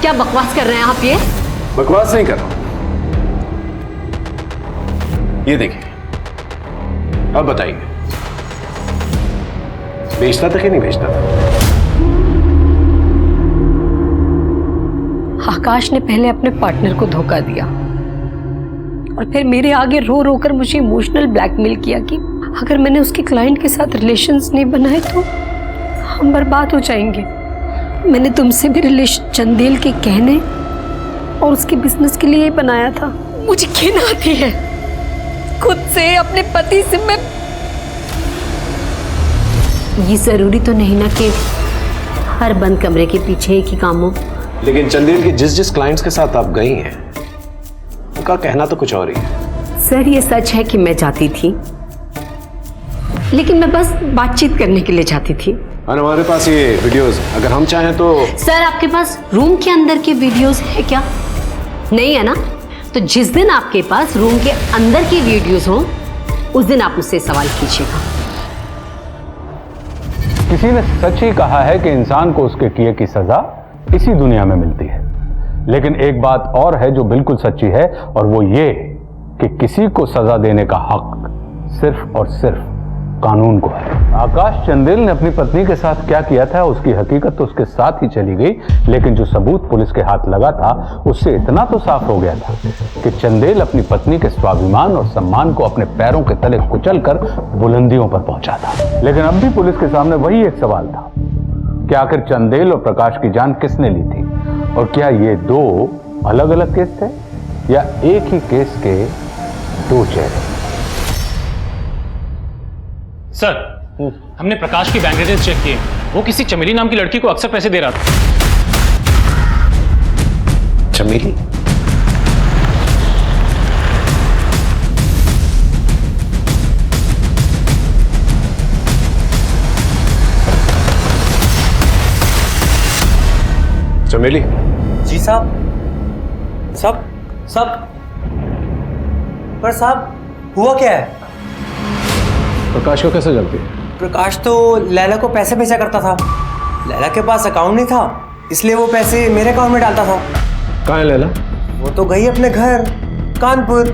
S6: क्या बकवास कर रहे हैं आप? ये
S10: बकवास नहीं कर रहा हूं। ये देखिए, अब बताइए भेजता था कि नहीं भेजता था?
S6: आकाश ने पहले अपने पार्टनर को धोखा दिया और फिर मेरे आगे रो रो कर मुझे इमोशनल ब्लैकमेल किया कि अगर मैंने उसके क्लाइंट के साथ रिलेशंस नहीं बनाए तो हम बर्बाद हो जाएंगे। मैंने तुमसे भी रिलेशन चंदेल के कहने और उसके बिजनेस के लिए ही बनाया था। मुझे घिन आती है खुद से, अपने पति से। मैं ये जरूरी तो नहीं ना कि हर बंद कमरे के पीछे एक ही काम हो।
S10: लेकिन चंदेल की जिस क्लाइंट्स के साथ आप गई हैं उनका कहना तो कुछ और ही है।
S6: सर ये सच है कि मैं जाती थी, लेकिन मैं बस बातचीत करने के लिए जाती थी।
S10: और हमारे पास ये वीडियोस, अगर हम चाहें तो।
S6: सर आपके पास रूम के अंदर के वीडियोस है क्या? नहीं है ना? तो जिस दिन आपके पास रूम के अंदर की वीडियोस हो उस दिन आप मुझसे सवाल कीजिएगा।
S4: किसी ने सच ही कहा है कि इंसान को उसके किए की सजा इसी दुनिया में मिलती है। लेकिन एक बात और है जो बिल्कुल सच्ची है, और वो ये कि किसी को सजा देने का हक सिर्फ और सिर्फ कानून को है। आकाश चंदेल ने अपनी पत्नी के साथ क्या किया था उसकी हकीकत तो उसके साथ ही चली गई, लेकिन जो सबूत पुलिस के हाथ लगा था उससे इतना तो साफ हो गया था कि चंदेल अपनी पत्नी के स्वाभिमान और सम्मान को अपने पैरों के तले कुचलकर बुलंदियों पर पहुंचा था। लेकिन अब भी पुलिस के सामने वही एक सवाल था कि आखिर चंदेल और प्रकाश की जान किसने ली थी, और क्या ये दो अलग अलग केस थे या एक ही केस के दो चेहरे।
S16: सर, हमने प्रकाश की बैंक डिटेल्स चेक किए। वो किसी चमेली नाम की लड़की को अक्सर पैसे दे रहा था।
S10: चमेली? चमेली?
S8: जी साहब। सब पर साहब हुआ क्या है?
S10: प्रकाश को कैसे जानती है?
S8: प्रकाश तो लैला को पैसे भेजा करता था। लैला के पास अकाउंट नहीं था, इसलिए वो पैसे मेरे अकाउंट में डालता था।
S10: कहाँ है लैला?
S8: वो तो गई अपने घर कानपुर।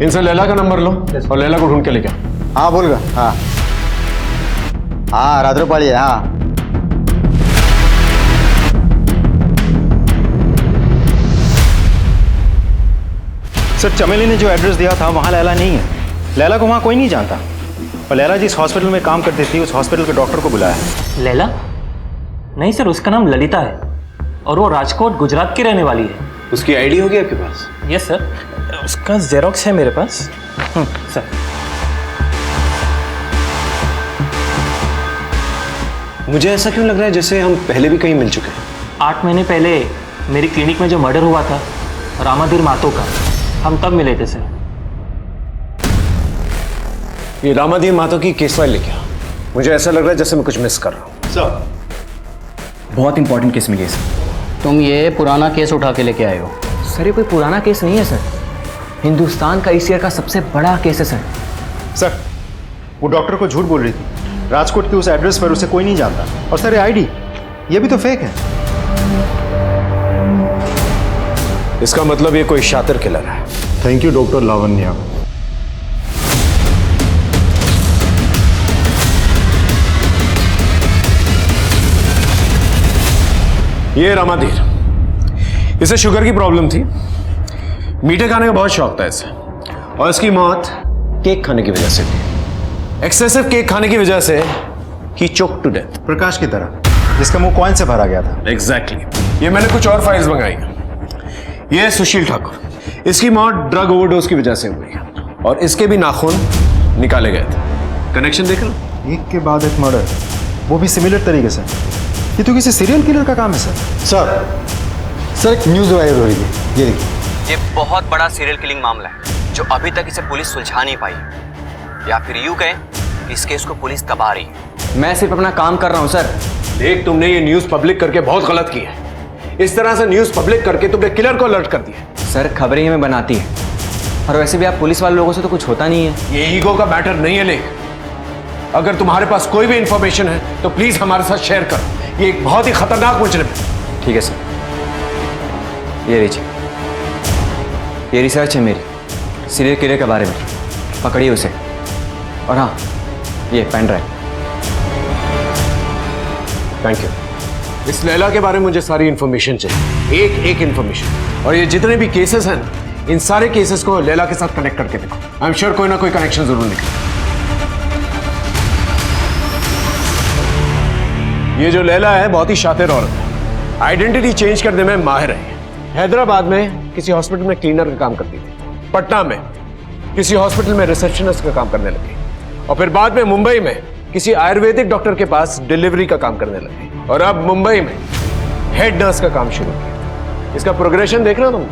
S10: इनसे लैला का नंबर लो और लैला को ढूंढ के लेके आओ।
S1: हाँ बोल गा। हाँ हाँ रात्रोपाली है। हाँ
S9: सर, चमेली ने जो एड्रेस दिया था वहाँ लैला नहीं है। लैला को वहाँ कोई नहीं जानता, और लैला जिस हॉस्पिटल में काम करती थी उस हॉस्पिटल के डॉक्टर को बुलाया है।
S16: लैला? नहीं सर, उसका नाम ललिता है और वो राजकोट गुजरात की रहने वाली है।
S10: उसकी आईडी होगी आपके पास?
S16: यस सर, उसका जेरोक्स है मेरे पास। सर
S10: मुझे ऐसा क्यों लग रहा है जैसे हम पहले भी कहीं मिल चुके हैं।
S16: 8 महीने पहले मेरी क्लिनिक में जो मर्डर हुआ था रामाधीर मातो का, हम तब मिले थे सर।
S10: ये रामाधीर मातो की केस फाइल लेके आओ। मुझे ऐसा लग रहा है जैसे मैं कुछ मिस कर रहा हूँ।
S14: सर, बहुत इंपॉर्टेंट केस मिली है सर। तुम ये पुराना केस उठा के लेके आए हो। सर, ये कोई पुराना केस नहीं है सर, हिंदुस्तान का इस ईयर का सबसे बड़ा केस है सर।
S9: सर, वो डॉक्टर को झूठ बोल रही थी। राजकोट की उस एड्रेस पर उसे कोई नहीं जानता। और सर, ये आईडी ये भी तो फेक है।
S10: इसका मतलब ये कोई शातिर किलर है।
S9: Thank you doctor Lavanya.
S10: ये रामाधीर, इसे शुगर की प्रॉब्लम थी, मीठे खाने का बहुत शौक था इसे, और इसकी मौत केक खाने की वजह से थी। एक्सेसिव केक खाने की वजह से ही चोक टू डेथ।
S9: प्रकाश की तरह, जिसका मुंह कॉइन से भरा गया था।
S10: एग्जैक्टली। ये मैंने कुछ और फाइल्स मंगाई। ये है सुशील ठाकुर, इसकी मौत ड्रग ओवरडोज की वजह से हुई है, और इसके भी नाखून निकाले गए थे। कनेक्शन देख लो।
S9: एक के बाद एक मर्डर, वो भी सिमिलर तरीके से। ये तो किसी सीरियल किलर का काम है सर।
S1: सर एक न्यूज़ वायरल हो रही है, ये देखिए।
S14: ये बहुत बड़ा सीरियल किलिंग मामला है जो अभी तक इसे पुलिस सुलझा नहीं पाई, या फिर यूं कहें कि इस केस को पुलिस दबा रही है। मैं सिर्फ अपना काम कर रहा हूं सर।
S10: देख, तुमने ये न्यूज पब्लिक करके बहुत गलत किया है। इस तरह से न्यूज पब्लिक करके तुमने किलर को अलर्ट कर दिया।
S14: सर, खबरें ही हमें बनाती है, और वैसे भी आप पुलिस वाले लोगों से तो कुछ होता नहीं है।
S10: ये ईगो का मैटर नहीं है। लेकिन अगर तुम्हारे पास कोई भी इंफॉर्मेशन है तो प्लीज हमारे साथ शेयर करो। ये एक बहुत ही खतरनाक मुजरिम है।
S14: ठीक है सर, ये लीजिए, ये रिसर्च है मेरी सीरियल किलर के बारे में, पकड़िए उसे। और हाँ, ये पेन ड्राइव।
S10: Thank you. इस लैला के बारे में मुझे सारी इंफॉर्मेशन चाहिए, एक एक इंफॉर्मेशन। और ये जितने भी केसेस हैं, इन सारे केसेस को लैला के साथ कनेक्ट करके देखो। आई एम श्योर कोई ना कोई कनेक्शन जरूर निकले। ये जो लैला है बहुत ही शातिर औरत है, आइडेंटिटी चेंज करने में माहिर है। हैदराबाद में किसी हॉस्पिटल में क्लीनर का काम करती थी, पटना में किसी हॉस्पिटल में रिसेप्शनिस्ट का काम करने लगी, और फिर बाद में मुंबई में किसी आयुर्वेदिक डॉक्टर के पास डिलीवरी का काम करने लगी और अब मुंबई में हेड नर्स का काम शुरू किया। इसका प्रोग्रेशन देख रहे हो तुम?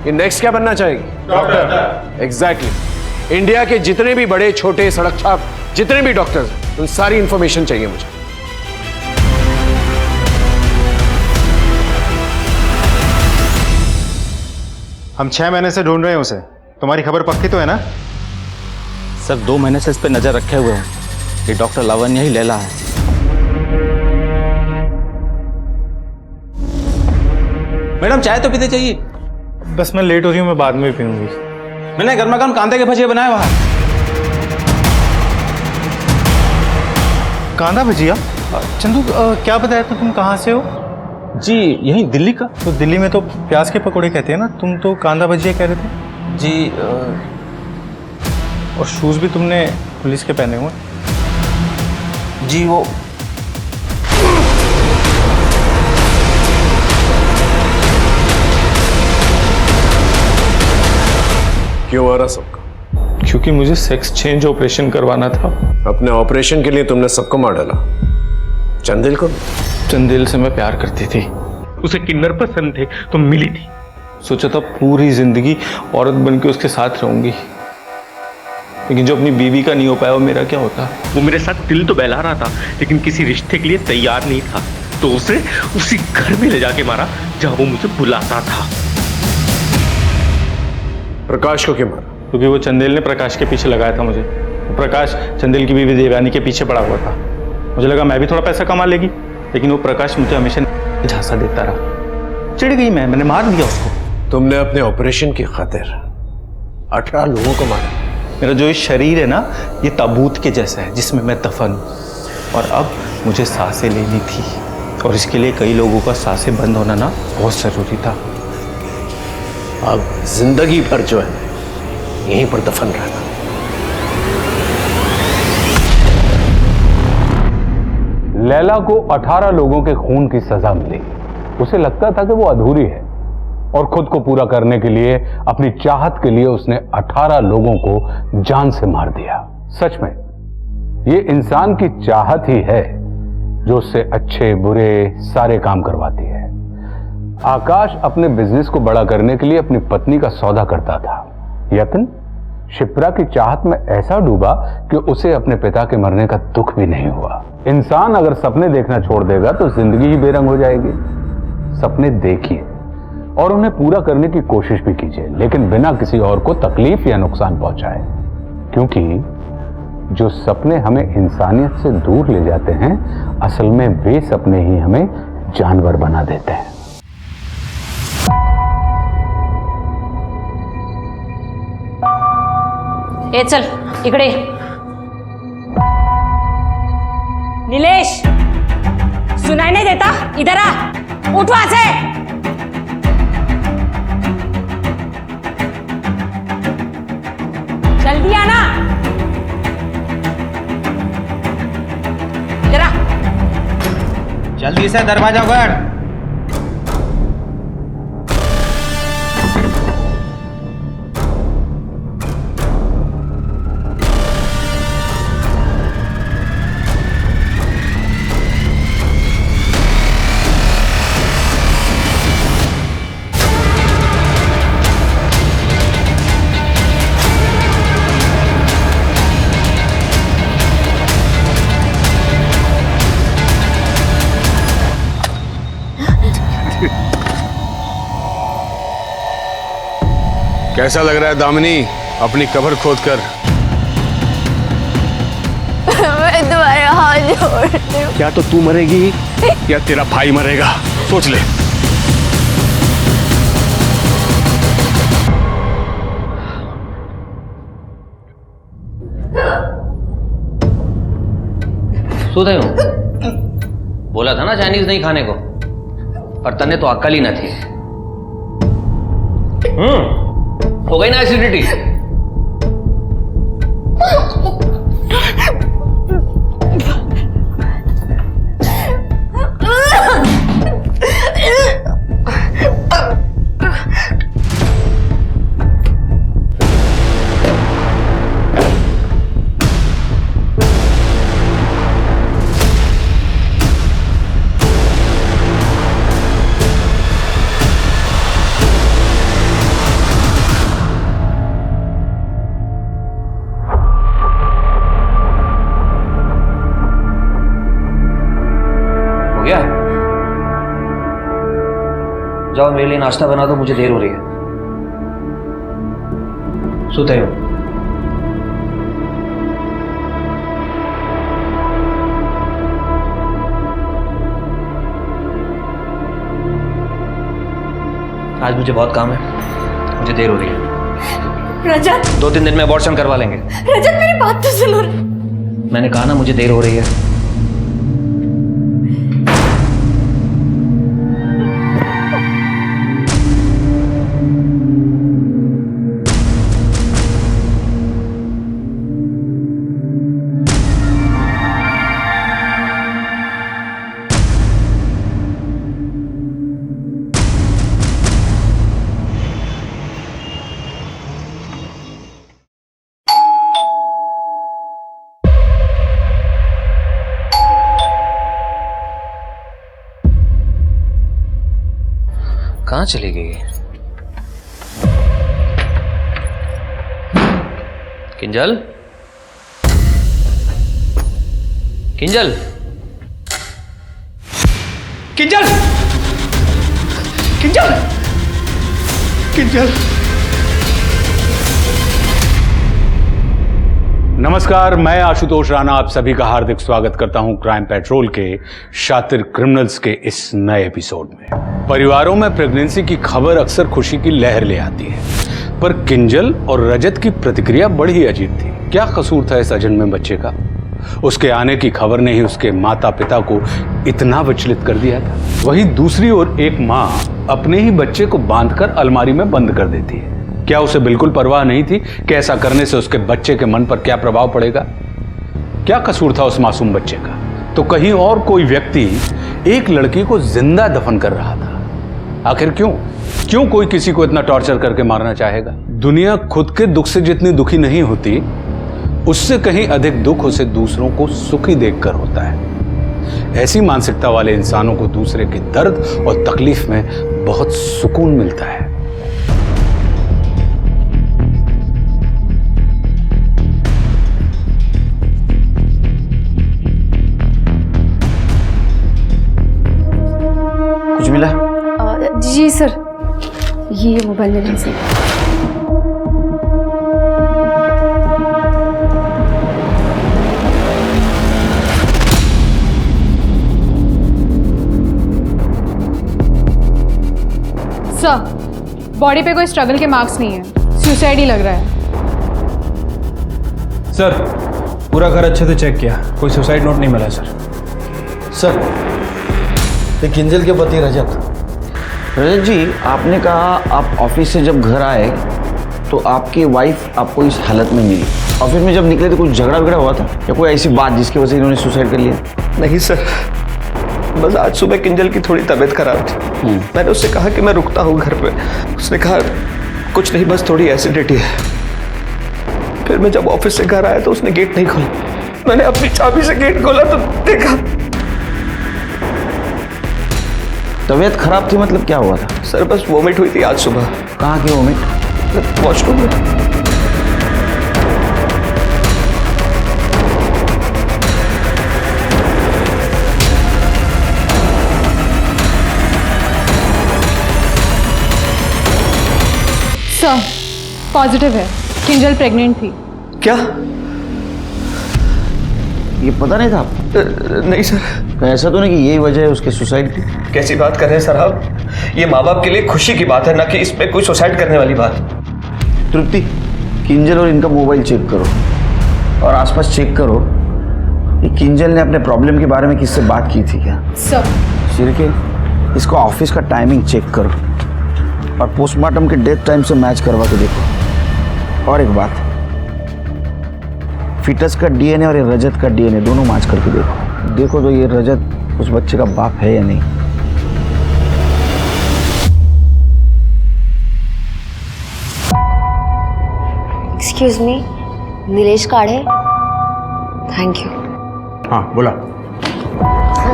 S10: ये नेक्स्ट क्या बनना चाहेगी? डॉक्टर। एग्जैक्टली। इंडिया के जितने भी बड़े छोटे सड़क छाप जितने भी डॉक्टर्स हैं उन सारी इंफॉर्मेशन चाहिए मुझे।
S9: हम 6 महीने से ढूंढ रहे हैं उसे। तुम्हारी खबर पक्की तो है ना?
S13: सर 2 महीने से इस पे नजर रखे हुए हैं। ये डॉक्टर लावण्य ही लैला है। मैडम चाय तो पीते चाहिए।
S2: बस मैं लेट हो रही हूँ, मैं बाद में भी पीऊंगी।
S13: मैंने गर्मा गर्म कांदे के भजिए बनाए वहां।
S2: कांदा भजिया? चंदू क्या बताया था, तुम कहाँ से हो?
S13: जी यही दिल्ली का।
S2: तो दिल्ली में तो प्याज के पकोड़े कहते हैं ना, तुम तो कांदा भजिया कह रहे थे।
S13: जी
S2: और शूज़ भी तुमने पुलिस के पहने हुए?
S13: जी वो
S10: क्यों आ रहा सबका?
S2: क्योंकि मुझे सेक्स चेंज ऑपरेशन करवाना था।
S10: अपने ऑपरेशन के लिए तुमने सबको मार डाला, चंदेल को?
S2: चंदेल से मैं प्यार करती थी, उसे किन्नर पसंद थे तो मिली थी। सोचा था पूरी जिंदगी औरत बन के उसके साथ रहूंगी, लेकिन जो अपनी बीवी का नहीं हो पाया वो मेरा क्या होता।
S17: वो मेरे साथ दिल तो बहला रहा था लेकिन किसी रिश्ते के लिए तैयार नहीं था, तो उसे उसी घर में ले जाके मारा जहां वो मुझे बुलाता था।
S10: प्रकाश को क्यों मारा?
S2: क्योंकि वो चंदेल ने प्रकाश के पीछे लगाया था मुझे। प्रकाश चंदेल की बीवी देवयानी के पीछे पड़ा हुआ था। मुझे लगा मैं भी थोड़ा पैसा कमा लेगी, लेकिन वो प्रकाश मुझे हमेशा झांसा देता रहा। चिढ़ गई मैंने मार दिया उसको।
S10: तुमने अपने ऑपरेशन की खातिर 18 लोगों को मारा।
S2: मेरा जो ये शरीर है ना, ये ताबूत के जैसा है जिसमें मैं दफन हूं, और अब मुझे सांसें लेनी थी, और इसके लिए कई लोगों का सांसें बंद होना ना बहुत जरूरी था।
S10: अब जिंदगी भर जो है यहीं पर दफन रहना।
S4: लैला को 18 लोगों के खून की सजा मिली। उसे लगता था कि वो अधूरी है, और खुद को पूरा करने के लिए, अपनी चाहत के लिए उसने 18 लोगों को जान से मार दिया। सच में ये इंसान की चाहत ही है जो उससे अच्छे बुरे सारे काम करवाती है। आकाश अपने बिजनेस को बड़ा करने के लिए अपनी पत्नी का सौदा करता था। यत्न शिप्रा की चाहत में ऐसा डूबा कि उसे अपने पिता के मरने का दुख भी नहीं हुआ। इंसान अगर सपने देखना छोड़ देगा तो जिंदगी ही बेरंग हो जाएगी। सपने देखिए और उन्हें पूरा करने की कोशिश भी कीजिए, लेकिन बिना किसी और को तकलीफ या नुकसान पहुंचाए, क्योंकि जो सपने हमें इंसानियत से दूर ले जाते हैं, असल में वे सपने ही हमें जानवर बना देते हैं।
S15: ए चल इकडे। नीलेश, सुनाई नहीं देता? इधर आ, उठ वहां से। जल्दी आना। इधर आ।
S3: जल्दी से दरवाजा उघड।
S10: कैसा लग रहा है दामिनी, अपनी कब्र खोदकर?
S11: मैं तुम्हारे हाथ जोड़ती हूँ।
S10: क्या तो तू मरेगी या तेरा भाई मरेगा, सोच ले।
S14: सुधे हो? बोला था ना चाइनीज नहीं खाने को, और तने तो अक्ल ही न थी। हो गई ना एसिडिटी?
S16: जाओ मेरे लिए नाश्ता बना दो, मुझे देर हो रही है। सोते हो? आज मुझे बहुत काम है, मुझे देर हो रही है।
S12: रजत
S16: 2-3 दिन में अबॉर्शन करवा लेंगे।
S12: रजत मेरी बात तो सुनो।
S16: मैंने कहा ना मुझे देर हो रही है। कहाँ चली गई? किंजल, किंजल, किंजल, किंजल, किंजल।
S4: नमस्कार, मैं आशुतोष राणा आप सभी का हार्दिक स्वागत करता हूं क्राइम पेट्रोल के शातिर क्रिमिनल्स के इस नए एपिसोड में। परिवारों में प्रेगनेंसी की खबर अक्सर खुशी की लहर ले आती है, पर किंजल और रजत की प्रतिक्रिया बड़ी ही अजीब थी। क्या कसूर था इस अजन्मे बच्चे का? उसके आने की खबर ने ही उसके माता पिता को इतना विचलित कर दिया था। वहीं दूसरी ओर एक माँ अपने ही बच्चे को बांधकर अलमारी में बंद कर देती है। क्या उसे बिल्कुल परवाह नहीं थी कि ऐसा करने से उसके बच्चे के मन पर क्या प्रभाव पड़ेगा? क्या कसूर था उस मासूम बच्चे का? तो कहीं और कोई व्यक्ति एक लड़की को जिंदा दफन कर रहा था। आखिर क्यों कोई किसी को इतना टॉर्चर करके मारना चाहेगा? दुनिया खुद के दुख से जितनी दुखी नहीं होती, उससे कहीं अधिक दुख उसे दूसरों को सुखी देखकर होता है। ऐसी मानसिकता वाले इंसानों को दूसरे के दर्द और तकलीफ में बहुत सुकून मिलता है।
S14: कुछ मिला?
S6: जी सर, ये मोबाइल ले लीजिए।
S12: सर, बॉडी पे कोई स्ट्रगल के मार्क्स नहीं है, सुसाइड ही लग रहा है।
S13: सर, पूरा घर अच्छे से चेक किया, कोई सुसाइड नोट नहीं मिला सर।
S14: सर, ये किंजल के पति रजत जी, आपने कहा आप ऑफिस से जब घर आए तो आपकी वाइफ आपको इस हालत में मिली। ऑफिस में जब निकले तो कुछ झगड़ा वगड़ा हुआ था या कोई ऐसी बात जिसकी वजह से इन्होंने सुसाइड कर लिया?
S5: नहीं सर, बस आज सुबह किंजल की थोड़ी तबीयत खराब थी। मैंने उससे कहा कि मैं रुकता हूँ घर पे। उसने कहा कुछ नहीं, बस थोड़ी एसिडिटी है। फिर मैं जब ऑफिस से घर आया तो उसने गेट नहीं खोला। मैंने अपनी चाबी से गेट खोला तो देखा।
S14: तबीयत खराब थी मतलब क्या हुआ था?
S5: सर बस वोमिट हुई थी आज सुबह।
S14: कहाँ की वोमिट?
S5: वॉशरूम में।
S12: सर, पॉजिटिव है, किंजल प्रेग्नेंट थी।
S5: क्या?
S14: ये पता नहीं था?
S5: नहीं सर।
S14: ऐसा तो नहीं कि यही वजह है उसके सुसाइड की?
S5: कैसी बात कर रहे हैं सर आप? ये माँ बाप के लिए खुशी की बात है, ना कि इसमें कोई सुसाइड करने वाली बात।
S14: तृप्ति, किंजल और इनका मोबाइल चेक करो और आसपास चेक करो। ये किंजल ने अपने प्रॉब्लम के बारे में किससे बात की थी क्या?
S12: सर।
S14: शिरके, इसको ऑफिस का टाइमिंग चेक करो और पोस्टमार्टम के डेथ टाइम से मैच करवा के देखो। और एक बात, फिटस का डीएनए और ये रजत का डीएनए दोनों मैच करके देखो तो ये रजत उस बच्चे का बाप है या नहीं।
S15: एक्सक्यूज मी, नीलेश काढ़े। Thank you.
S9: हाँ बोला।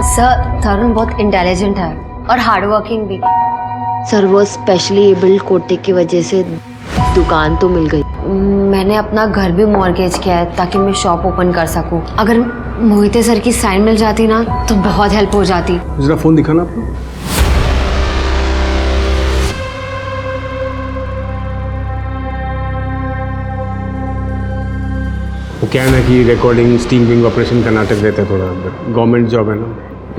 S15: सर, तरुण बहुत इंटेलिजेंट है और हार्ड वर्किंग भी। सर, वो स्पेशली एबल्ड कोटे की वजह से दुकान तो मिल गई। मैंने अपना घर भी मॉर्गेज किया है ताकि मैं शॉप ओपन कर सकूं। अगर मोहिते सर की साइन मिल जाती ना तो बहुत हेल्प हो जाती।
S9: जरा फोन दिखाना आपको।
S5: क्या है ना कि रिकॉर्डिंग स्टिंग ऑपरेशन का नाटक रहता है थोड़ा अंदर, गवर्नमेंट जॉब है ना,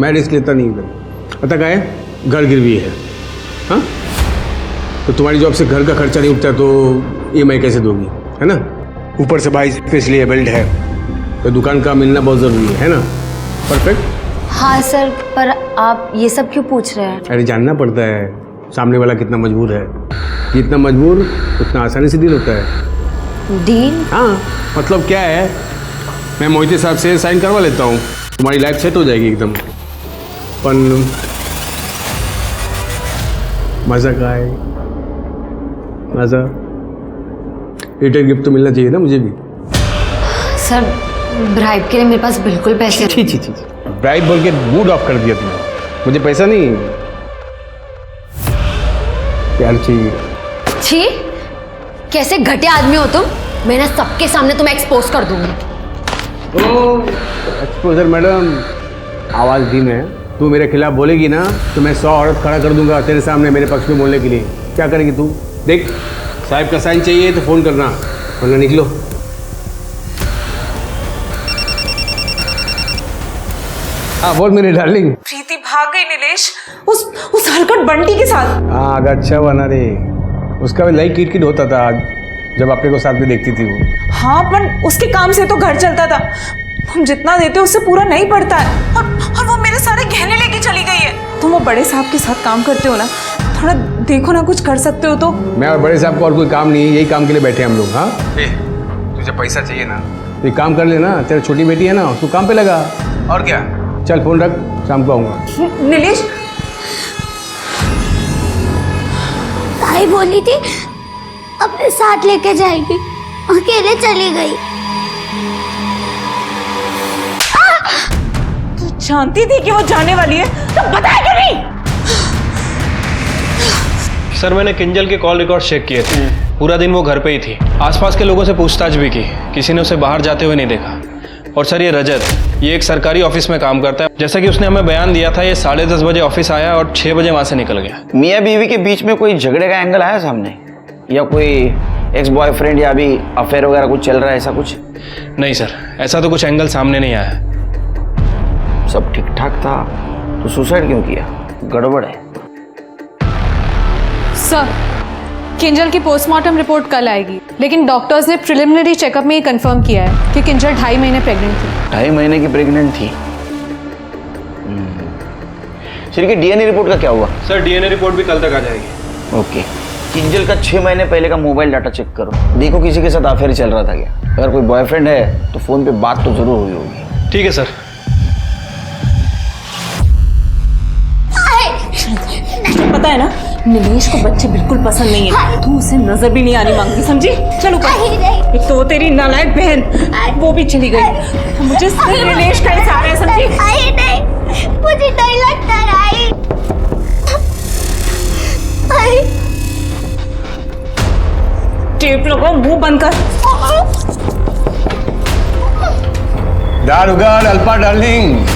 S5: मैं रिस्क लेता नहीं इधर। पता क्या है, घर गिरवी है। हाँ, तो तुम्हारी जॉब से घर का खर्चा नहीं उठता तो EMI कैसे दोगी, है ना? ऊपर से भाई स्पेशली एबल्ड है, तो दुकान का मिलना बहुत ज़रूरी है ना? परफेक्ट।
S15: हाँ सर, पर आप ये सब क्यों पूछ रहे हैं?
S5: अरे जानना पड़ता है सामने वाला कितना मजबूर है, जितना मजबूर उतना आसानी से डील होता है।
S15: डील?
S5: हाँ, मतलब क्या है, मैं मोहिते साहब से साइन करवा लेता हूँ, तुम्हारी लाइफ सेट हो जाएगी एकदम। पर मज़ा का है, मज़ा रिटर्न गिफ्ट तो मिलना चाहिए ना मुझे भी।
S15: सर ब्राइब के लिए मेरे पास बिल्कुल पैसे
S5: छी छी छी, ब्राइब बोल के मूड ऑफ कर दिया तुमने। मुझे पैसा नहीं, प्यार चाहिए।
S15: छी, कैसे घटिया आदमी हो तुम? मैं ना सबके सामने तुम्हें एक्सपोज कर दूंगी।
S5: एक्सपोजर मैडम, आवाज़ धीम है, तू मेरे खिलाफ बोलेगी ना तो मैं 100 औरत खड़ा कर दूंगा तेरे सामने मेरे पक्ष में बोलने के लिए। क्या करेगी तू? देख, साहब का साइन चाहिए तो फ़ोन करना, वरना निकलो। हाँ बोल मेरी डार्लिंग।
S12: प्रीति भाग गई नीलेश, उस हरकत बंटी के साथ।
S5: हाँ आगा अच्छा बना रे, उसका भी लाइक किट होता था आज जब अपने को साथ में देखती थी वो।
S12: हाँ, पर उसके काम से तो घर चलता था, हम जितना देते उससे पूरा नहीं पड़ता है। और वो मेरे सारे गहने लेके चली गई है। तुम वो बड़े साहब के साथ काम करते हो ना, थोड़ा देखो ना, कुछ कर सकते हो तो।
S5: मैं और बड़े साहब को और कोई काम नहीं है, यही काम के लिए बैठे हम लोग। हाँ, तुझे पैसा चाहिए ना, तो एक काम कर लेना, तेरा छोटी बेटी है ना, उसको काम पे लगा, और क्या। चल फोन रख, शाम को आऊँगा।
S12: नीलेश,
S18: भाई बोली थी अपने साथ लेके जाएगी, अकेले चली गई।
S12: तू जानती थी कि वो जाने वाली है तो बताया क्यों नहीं?
S19: सर मैंने किंजल के कॉल रिकॉर्ड चेक किए थे, पूरा दिन वो घर पे ही थी। आसपास के लोगों से पूछताछ भी की, किसी ने उसे बाहर जाते हुए नहीं देखा। और सर ये रजत, ये एक सरकारी ऑफिस में काम करता है, जैसा कि उसने हमें बयान दिया था। ये 10:30 बजे ऑफिस आया और 6 बजे वहाँ से निकल गया।
S14: मियाँ बीवी के बीच में कोई झगड़े का एंगल आया सामने, या कोई एक्स बॉयफ्रेंड या अभी अफेयर वगैरह कुछ चल रहा है, ऐसा कुछ?
S19: नहीं सर, ऐसा तो कुछ एंगल सामने नहीं आया।
S14: सब ठीक ठाक था तो सुसाइड क्यों किया? गड़बड़ है।
S20: सर, किंजल की पोस्टमार्टम रिपोर्ट कल आएगी, लेकिन डॉक्टर्स ने प्रिलिमिनरी चेकअप में ये कंफर्म किया है कि किंजल 2.5 महीने प्रेग्नेंट थी।
S14: 2.5 महीने की प्रेग्नेंट थी? सर की DNA रिपोर्ट का क्या हुआ?
S19: सर DNA रिपोर्ट भी कल तक आ जाएगी।
S14: ओके, किंजल का 6 महीने पहले का मोबाइल डाटा चेक करो, देखो किसी के साथ अफेयर चल रहा था क्या। अगर कोई बॉयफ्रेंड है तो फोन पे बात तो जरूर हुई होगी।
S19: ठीक है सर।
S12: पता है ना, नीलेश को बच्चे बिल्कुल पसंद नहीं है, तू उसे नजर भी नहीं आनी मांगती, समझी? चलो ऊपर। एक तो वो तेरी नालायक बहन, वो भी चली गई, मुझे सिर्फ नीलेश का ही सहारा है, समझी?
S18: नहीं, मुझे नहीं लगता।
S12: टेप लगाओ, मुंह बंद कर।
S5: दारुगार अल्पा डार्लिंग।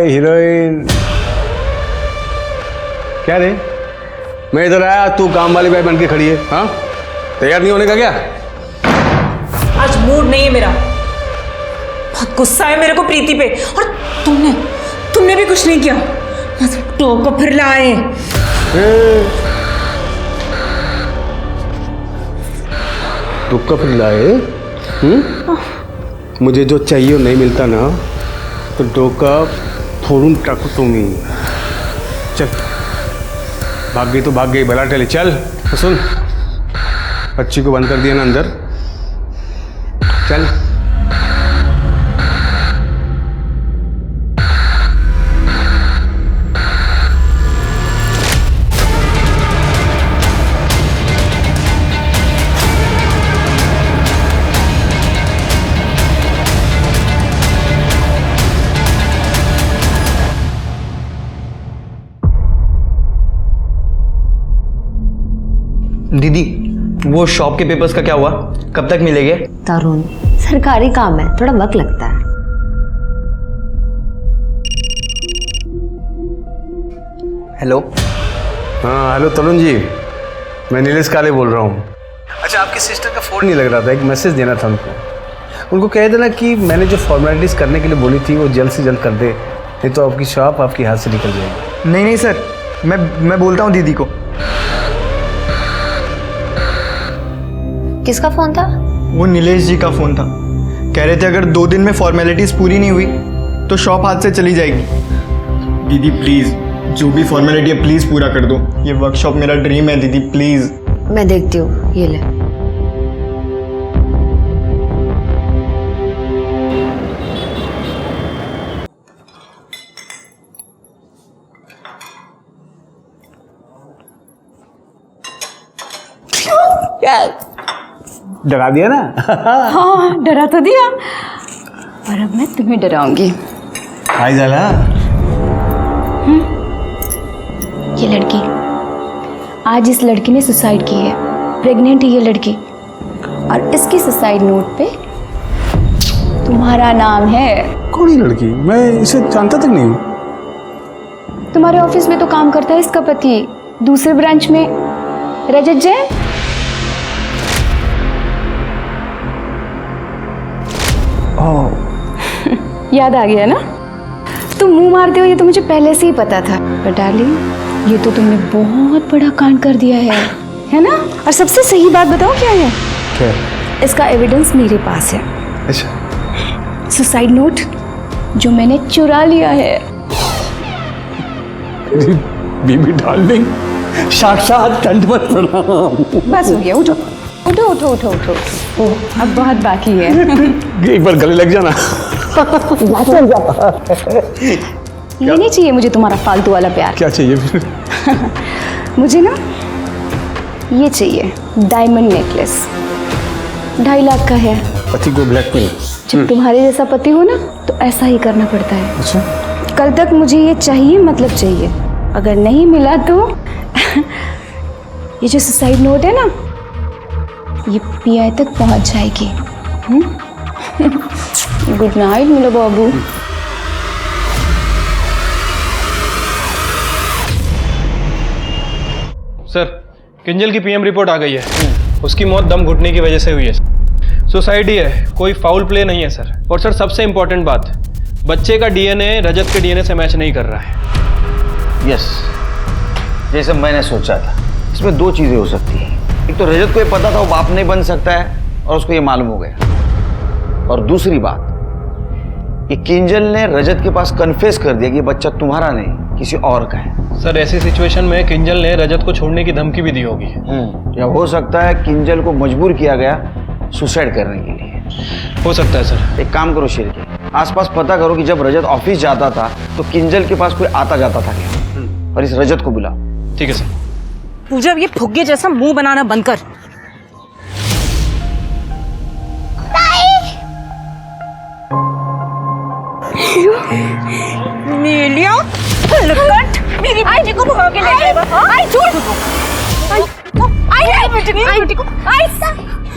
S5: हीरोइन क्या रे, मैं इधर आया, तू काम वाली बाई बन के खड़ी है। हाँ, तैयार नहीं होने का क्या?
S12: आज मूड नहीं है मेरा, बहुत गुस्सा है मेरे को प्रीति पे। और तुमने भी कुछ नहीं किया, बस टोको फिर लाए।
S5: टोको फिर लाए? मुझे जो चाहिए वो नहीं मिलता ना तो डोका फोड़ूं टाकू दूंगी। चल, भाग गई तो भाग गई, भला टले। चल सुन, बच्ची को बंद कर दिया ना अंदर, चल।
S3: दीदी, वो शॉप के पेपर्स का क्या हुआ? कब तक मिलेंगे?
S15: तरुण, सरकारी काम है, थोड़ा वक्त लगता है।
S3: हेलो।
S5: हाँ हेलो तरुण जी, मैं नीलेश काले बोल रहा हूँ। अच्छा, आपकी सिस्टर का फ़ोन नहीं लग रहा था, एक मैसेज देना था उनको कह देना कि मैंने जो फॉर्मेलिटीज़ करने के लिए बोली थी वो जल्द से जल्द कर दे, नहीं तो आपकी शॉप आपके हाथ से निकल जाएगी।
S3: नहीं नहीं सर, मैं बोलता हूँ दीदी को।
S15: किसका फोन था?
S3: वो नीलेश जी का फोन था। कह रहे थे अगर 2 दिन में फॉर्मेलिटीज पूरी नहीं हुई तो शॉप हाथ से चली जाएगी। दीदी प्लीज, जो भी फॉर्मेलिटी है प्लीज पूरा कर दो। ये वर्कशॉप मेरा ड्रीम है दीदी, प्लीज।
S15: मैं देखती हूँ, ये ले।
S5: डरा दिया ना?
S20: हाँ, डरा तो दिया, पर अब मैं तुम्हें डराऊंगी।
S5: हाय जाला।
S11: ये लड़की, आज इस लड़की ने सुसाइड की है। प्रेग्नेंट है ये लड़की, और इसकी सुसाइड नोट पे तुम्हारा नाम है।
S5: कौन ही लड़की? मैं इसे जानता तक नहीं हूँ।
S11: तुम्हारे ऑफिस में तो काम करता है इसका पति, दूसरे ब्रांच में, रजत जैन। याद आ गया ना? तुम मुंह मारते हो ये तो मुझे पहले से ही पता था, पर डार्लिंग ये तो तुमने बहुत बड़ा कांड कर दिया है ना? और सबसे सही बात बताओ क्या है?
S5: क्या?
S11: इसका एविडेंस मेरे पास है।
S5: अच्छा।
S11: सुसाइड नोट जो मैंने चुरा लिया है।
S5: बीबी डार्लिंग, साक्षात दंडवत प्रणाम।
S20: बस हो गया, उठो उठो उठो उठो उठो, अब बहुत बाकी है।
S5: एक बार गले लग जाना।
S11: ये नहीं चाहिए मुझे तुम्हारा फालतू वाला प्यार।
S5: क्या चाहिए फिर?
S11: मुझे ना ये चाहिए, डायमंड नेकलेस, 2.5 लाख का है।
S5: पति को ब्लैकमेल?
S11: जब तुम्हारे जैसा पति हो ना तो ऐसा ही करना पड़ता है।
S5: अच्छा।
S11: कल तक मुझे ये चाहिए, मतलब चाहिए। अगर नहीं मिला तो ये जो सुसाइड नोट है ना, ये पीआई तक पहुंच जाएगी। गुड नाइट मेरा बाबू।
S19: सर, किंजल की पीएम रिपोर्ट आ गई है। उसकी मौत दम घुटने की वजह से हुई है। सुसाइड ही है, कोई फाउल प्ले नहीं है सर। और सर सबसे इंपॉर्टेंट बात, बच्चे का डीएनए रजत के डीएनए से मैच नहीं कर रहा है।
S14: यस, जैसे मैंने सोचा था। इसमें 2 चीजें हो सकती हैं। एक तो रजत को ये पता था वो बाप नहीं बन सकता है और उसको ये मालूम हो गया, और दूसरी बात ये किंजल ने रजत के पास कन्फेस कर दिया कि ये बच्चा तुम्हारा नहीं किसी और का है।
S19: सर ऐसी सिचुएशन में किंजल ने रजत को छोड़ने की धमकी भी दी होगी।
S14: या हो सकता है किंजल को मजबूर किया गया सुसाइड करने के लिए।
S19: हो सकता है सर।
S14: एक काम करो शेर के, आसपास पता करो कि जब रजत ऑफिस जाता था तो किंजल के पास कोई आता जाता था क्या, और इस रजत को बुलाओ।
S19: ठीक है सर।
S12: पूजा, ये फुग्गे जैसा मुंह बनाना बंद कर। नीलिया, लकट, मेरी बेटी को भगा के ले जाएगा। आई झूठ।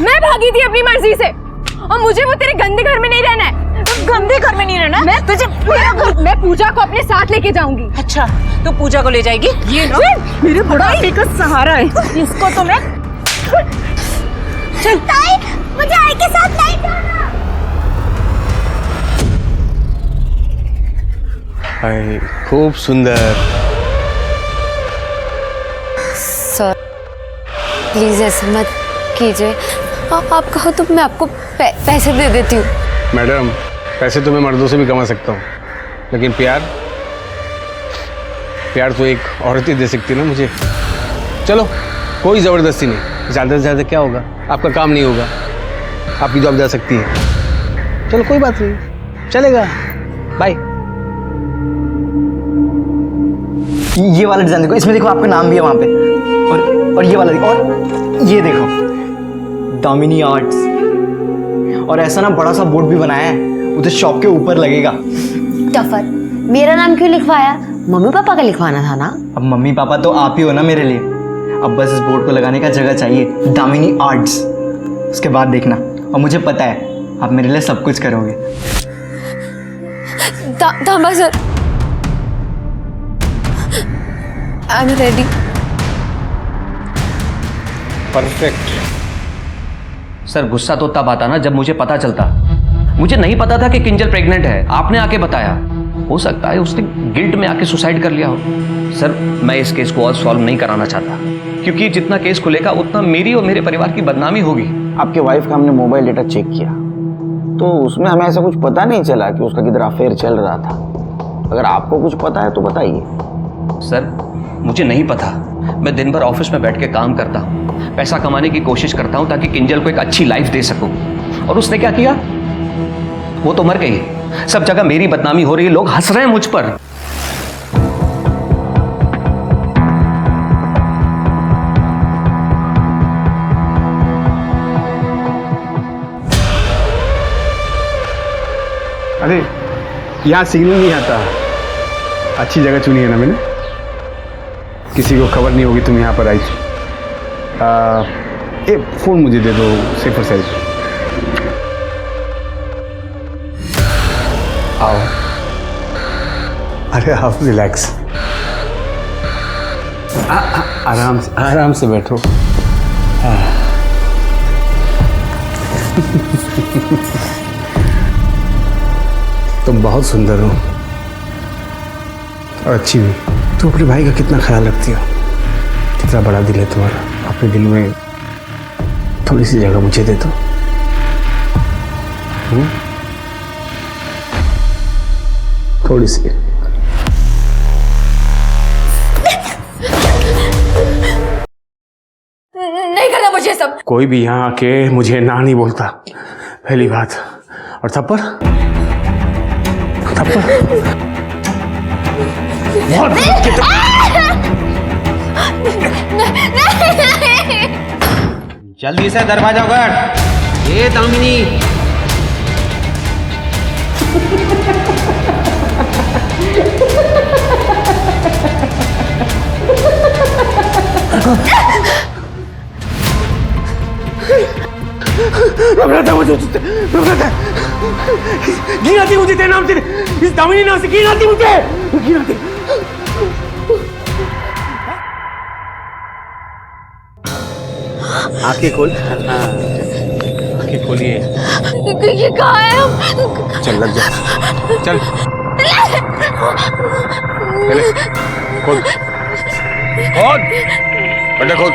S20: मैं भागी थी अपनी मर्जी से, और मुझे वो तेरे गंदे घर में नहीं रहना है।
S12: गंदे घर में नहीं रहना?
S20: मैं तुझे मैं पूजा को अपने साथ लेके जाऊंगी।
S12: अच्छा, तो पूजा को ले जाएगी? ये मेरे बुढ़ापे का सहारा है, इसको तो मैं। चल
S18: ताई, मुझे आई के साथ नहीं जाना।
S5: हाय, खूब सुंदर।
S15: सर प्लीज ऐसा मत कीजिए। आप कहो तो मैं आपको पैसे दे देती हूँ।
S5: मैडम, पैसे तो मैं मर्दों से भी कमा सकता हूँ, लेकिन प्यार तो एक औरत ही दे सकती है ना मुझे। चलो, कोई ज़बरदस्ती नहीं। ज़्यादा से ज़्यादा क्या होगा, आपका काम नहीं होगा, आपकी जॉब जा सकती है। चलो कोई बात नहीं, चलेगा। बाय।
S3: ये वाला डिजाइन देखो, इसमें देखो आपका नाम भी है वहाँ पे, और ये वाला देखो, और ये देखो दामिनी आर्ट्स, और ऐसा ना बड़ा सा बोर्ड भी बनाया है, उधर शॉप के ऊपर लगेगा।
S15: टफर, मेरा नाम क्यों लिखवाया? मम्मी पापा का लिखवाना था ना।
S3: अब मम्मी पापा तो आप ही हो ना मेरे लिए। अब बस इस बोर्ड को लगाने का जगह चाहिए, दामिनी आर्ट्स। उसके बाद देखना, और मुझे पता है आप मेरे लिए सब कुछ करोगे।
S15: तांबा sir, I am ready.
S5: Perfect.
S8: Sir गुस्सा तो तब आता ना जब मुझे पता चलता। मुझे नहीं पता था कि किंजल प्रेग्नेंट है, आपने आके बताया। हो सकता है उसने गिल्ट में आके सुसाइड कर लिया हो। सर मैं इस केस को और सॉल्व नहीं कराना चाहता, क्योंकि जितना केस खुलेगा उतना मेरी और मेरे परिवार की बदनामी होगी।
S14: आपके वाइफ का हमने मोबाइल डेटा चेक किया तो उसमें हमें ऐसा कुछ पता नहीं चला कि उसका किधर अफेयर चल रहा था। अगर आपको कुछ पता है तो बताइए।
S8: सर मुझे नहीं पता। मैं दिन भर ऑफिस में बैठ के काम करता हूँ, पैसा कमाने की कोशिश करता हूँ ताकि किंजल को एक अच्छी लाइफ दे सकूं। और उसने क्या किया? वो तो मर गई। सब जगह मेरी बदनामी हो रही है, लोग हंस रहे हैं मुझ पर।
S5: अरे यहाँ सिग्नल नहीं आता। अच्छी जगह चुनी है ना मैंने, किसी को खबर नहीं होगी तुम यहाँ पर आई। ये फोन मुझे दे दो, सेफर साइड। आओ। अरे आप रिलैक्स, आराम से बैठो। तुम बहुत सुंदर हो और अच्छी भी। तुम अपने भाई का कितना ख्याल रखती हो, कितना बड़ा दिल है तुम्हारा। अपने दिल में थोड़ी सी जगह मुझे दे दो। थोड़ी सी।
S12: नहीं करना मुझे सब।
S5: कोई भी यहाँ आके मुझे ना नहीं बोलता, पहली बात। और थप्पड़ बहुत
S8: जल्दी से दरवाजा उघड़। ये दामिनी।
S5: नफरत मुझे, नफरत है। घिन आती मुझे तेरे नाम से, इस दामिनी नाम से घिन आती मुझे, घिन आती। आंखें खोल। आंखें खोलिए।
S12: ये कहाँ है हम?
S5: चल लग जा, चल। खोल, खोल, बेटा खोल।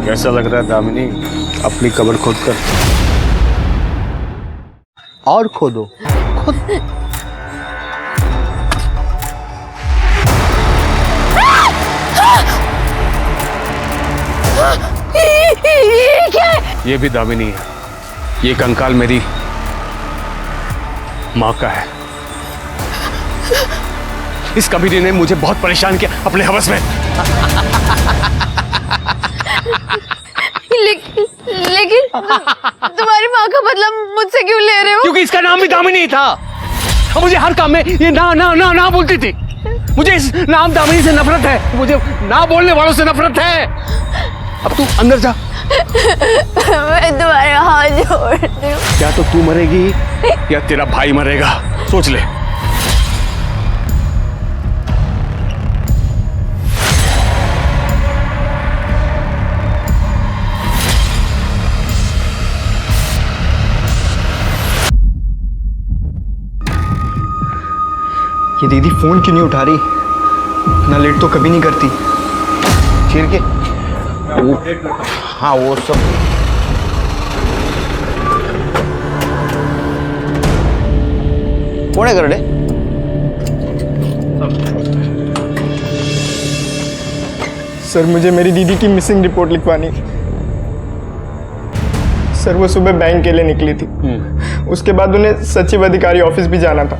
S5: कैसा लग रहा है दामिनी, अपनी कब्र खोद कर?
S3: और खोदो, खुद।
S12: क्या है?
S5: ये भी दामिनी है। ये कंकाल मेरी माँ का है। इस कबीरे ने मुझे बहुत परेशान किया अपने हवस में।
S12: लेकिन तुम्हारी माँ का बदला मुझसे क्यों ले रहे हो?
S5: क्योंकि इसका नाम भी दामिनी था और मुझे हर काम में ये ना ना ना ना बोलती थी। मुझे इस नाम दामिनी से नफरत है, मुझे ना बोलने वालों से नफरत है। अब तू अंदर जा।
S12: मैं तुम्हारे हाथ जोड़ती हूँ।
S5: क्या तो तू मरेगी या तेरा भाई मरेगा, सोच ले।
S3: ये दीदी फोन क्यों नहीं उठा रही? इतना लेट तो कभी नहीं करती।
S14: चीर के हाँ वो सब। कौन है करडे?
S21: सर मुझे मेरी दीदी की मिसिंग रिपोर्ट लिखवानी। सर वो सुबह बैंक के लिए निकली थी, उसके बाद उन्हें सचिव अधिकारी ऑफिस भी जाना था।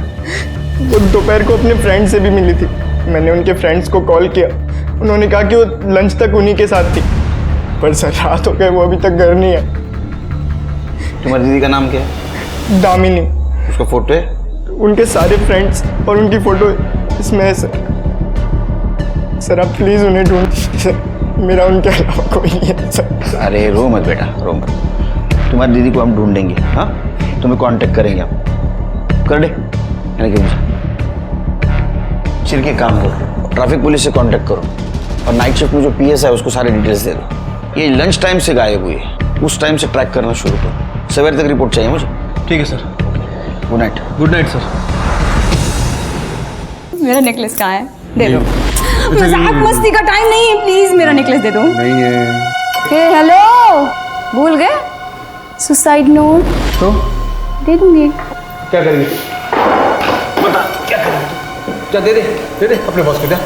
S21: वो दोपहर को अपने फ्रेंड से भी मिली थी। मैंने उनके फ्रेंड्स को कॉल किया, उन्होंने कहा कि वो लंच तक उन्हीं के साथ थी, पर सर रात हो गए, वो अभी तक घर नहीं है।
S14: तुम्हारी दीदी का नाम क्या है?
S21: दामिनी।
S14: उसका फोटो है?
S21: उनके सारे फ्रेंड्स और उनकी फोटो इसमें है सर। सर आप प्लीज़ उन्हें ढूंढ सर, मेरा उनके अलावा कोई नहीं है सर।
S14: अरे रो मत बेटा, रो मत। तुम्हारी दीदी को हम ढूंढेंगे, हाँ, तुम्हें कांटेक्ट करेंगे हम। कर दे, यानी कि मुझे चिर के काम करो, ट्रैफिक पुलिस से कांटेक्ट करो और नाइट शिफ्ट में जो पीएस है उसको सारे डिटेल्स दे दो। ये लंच टाइम से गायब हुई है, उस टाइम से ट्रैक करना शुरू करो। सवेरे तक रिपोर्ट चाहिए मुझे।
S19: ठीक है sir.
S14: Good night.
S19: Good night sir.
S12: मेरा नेकलेस कहाँ है? दे दो। मजाक मस्ती का टाइम नहीं है, प्लीज मेरा नेकलेस दे दो।
S19: नहीं है।
S12: हे हेलो, भूल गए? सुसाइड नोट
S19: तो
S12: दे दूंगी।
S19: क्या करेंगे? बता क्या करेंगे? जा दे दे अपने बॉस को, जा।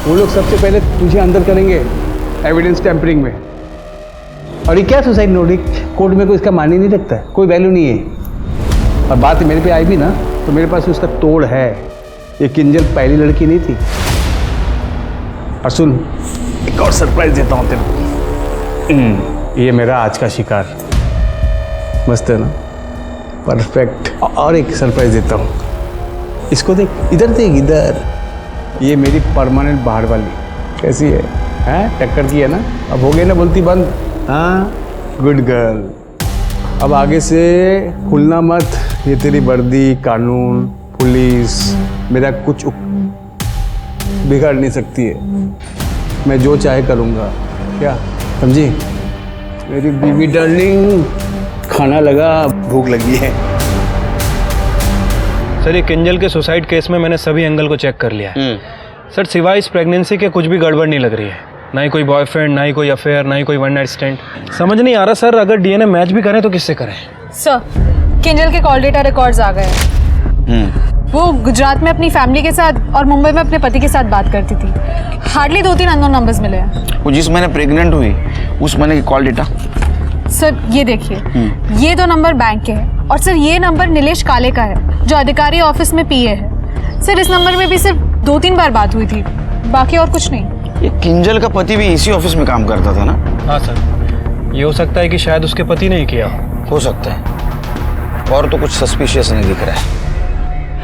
S3: वो लोग सबसे पहले तुझे अंदर करेंगे एविडेंस टैंपरिंग में। और ये क्या सुसाइड नोट, कोर्ट में कोई इसका मायने नहीं रखता है, कोई वैल्यू नहीं है। और बात मेरे पे आई भी ना तो मेरे पास उसका तोड़ है। ये किंजल पहली लड़की नहीं थी। और सुन, एक और सरप्राइज देता हूँ तेरे को। ये मेरा आज का शिकार, मस्त है ना, परफेक्ट। और एक सरप्राइज देता हूँ, इसको देख, इधर देख, इधर। ये मेरी परमानेंट बाहर वाली कैसी है? हैं, टक्कर की है ना? अब हो गई ना बोलती बंद? हाँ, गुड गर्ल। अब आगे से खुलना मत, ये तेरी वर्दी, कानून, पुलिस मेरा कुछ बिगाड़ नहीं सकती है। मैं जो चाहे करूँगा, क्या समझी? मेरी बीबी डार्लिंग, खाना लगा, भूख लगी है।
S19: सर ये किंजल के सुसाइड केस में मैंने सभी एंगल को चेक कर लिया है। सर सिवाय इस प्रेगनेंसी के कुछ भी गड़बड़ नहीं लग रही है। ना ही कोई बॉयफ्रेंड, ना ही कोई अफेयर, ना ही कोई वन नाइट स्टैंड। समझ नहीं आ रहा सर, अगर डीएनए मैच भी करें तो किससे करें?
S20: सर, किंजल के कॉल डेटा रिकॉर्ड्स आ गए। वो गुजरात में अपनी फैमिली के साथ और मुंबई में अपने पति के साथ बात करती थी। हार्डली 2-3 अननोन नंबर्स मिले हैं।
S14: वो जिस महीने प्रेग्नेंट हुई उस महीने की कॉल डेटा।
S20: सर ये देखिए, ये 2 नंबर बैंक के हैं और सर ये नंबर नीलेश काले का है जो अधिकारी ऑफिस में पीए है। सर इस नंबर में भी सिर्फ 2-3 बार बात हुई थी, बाकी और कुछ नहीं।
S14: ये किंजल का पति भी इसी ऑफिस में काम करता था ना?
S19: हाँ सर, ये हो सकता है कि शायद उसके पति ने ही किया
S14: हो सकता है। और तो कुछ सस्पिशियस नहीं दिख रहा है।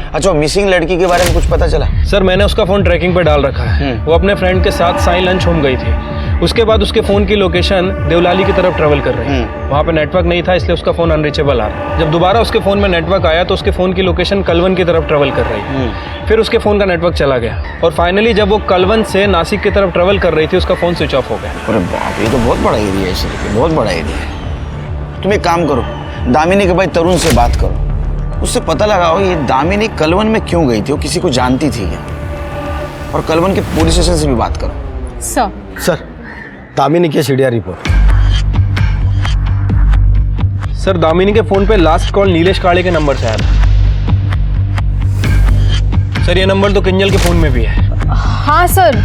S14: अच्छा, मिसिंग लड़की के बारे में कुछ पता चला?
S19: सर मैंने उसका फोन ट्रैकिंग पे डाल रखा है। वो अपने फ्रेंड के साथ साई लंच होम गई थी। उसके बाद उसके फोन की लोकेशन देवलाली की तरफ ट्रेवल कर रही है। वहाँ पे नेटवर्क नहीं था, इसलिए उसका फोन अनरीचेबल आ रहा है। जब दोबारा उसके फोन में नेटवर्क आया तो उसके फोन की लोकेशन कलवन की तरफ ट्रेवल कर रही है। फिर उसके फोन का नेटवर्क चला गया और फाइनली जब वो कलवन से नासिक की तरफ ट्रेवल कर रही थी उसका फोन स्विच ऑफ हो गया।
S14: अरे बाप, ये तो बहुत बड़ा एरिया है, इसलिए बहुत बड़ा एरिया है। तुम एक काम करो, दामिनी के भाई तरुण से बात करो, उससे पता लगाओ ये दामिनी कलवन में क्यों गई थी, वो किसी को जानती थी क्या? और कलवन के पुलिस स्टेशन से भी बात करो।
S7: सर दामिनी की सीडीआर रिपोर्ट।
S19: सर दामिनी के फोन पे लास्ट कॉल नीलेश काले के नंबर से आया था। सर ये नंबर तो किंजल के फोन में भी है।
S20: हाँ सर,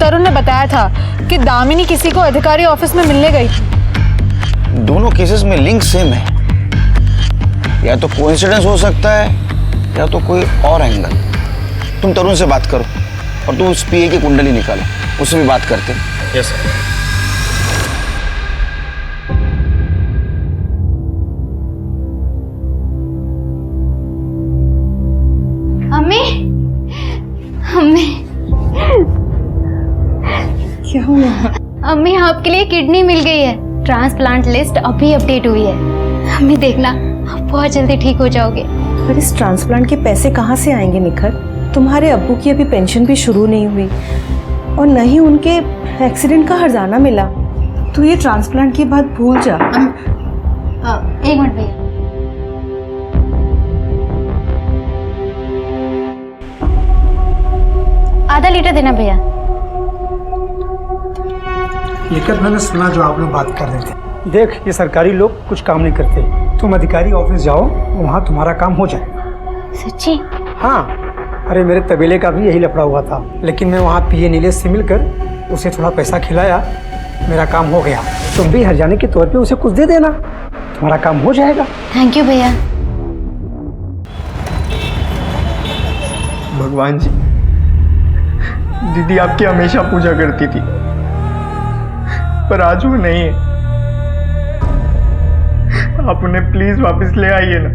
S20: तरुण ने बताया था कि दामिनी किसी को अधिकारी ऑफिस में मिलने गई थी।
S14: दोनों केसेस में लिंक सेम है। या तो कोइंसिडेंस हो सकता है या तो कोई और एंगल। तुम तरुण से बात करो और तुम उस पीए की कुंडली निकालो, उससे भी बात करते हैं।
S19: Yes sir.
S11: अम्मी, अम्मी,
S12: क्या हुआ?
S11: अम्मी आपके लिए किडनी मिल गई है। ट्रांसप्लांट लिस्ट अभी अपडेट हुई है। अम्मी देखना, आप बहुत जल्दी ठीक हो जाओगे।
S12: पर इस ट्रांसप्लांट के पैसे कहाँ से आएंगे निखर? तुम्हारे अब्बू की अभी पेंशन भी शुरू नहीं हुई और न ही उनके एक्सीडेंट का हर्जाना मिला। तू ये ट्रांसप्लांट की बात भूल जा।
S11: एक मिनट भैया। आधा लीटर देना भैया।
S22: ये कल मैंने सुना जो आप लोग बात कर रहे थे। देख, ये सरकारी लोग कुछ काम नहीं करते। तुम अधिकारी ऑफिस जाओ, वहाँ तुम्हारा काम हो जाएगा।
S11: सच्ची?
S22: हाँ, अरे मेरे तबेले का भी यही लफड़ा हुआ था, लेकिन मैं वहाँ पीए नीलेश से मिलकर उसे थोड़ा पैसा खिलाया, मेरा काम हो गया। तुम भी हर्जाने के तौर पे उसे कुछ दे देना, तुम्हारा काम हो जाएगा।
S11: थैंक यू भैया।
S21: भगवान जी, दीदी आपकी हमेशा पूजा करती थी, पर आज वो नहीं है। आप उन्हें प्लीज वापस ले आइए ना।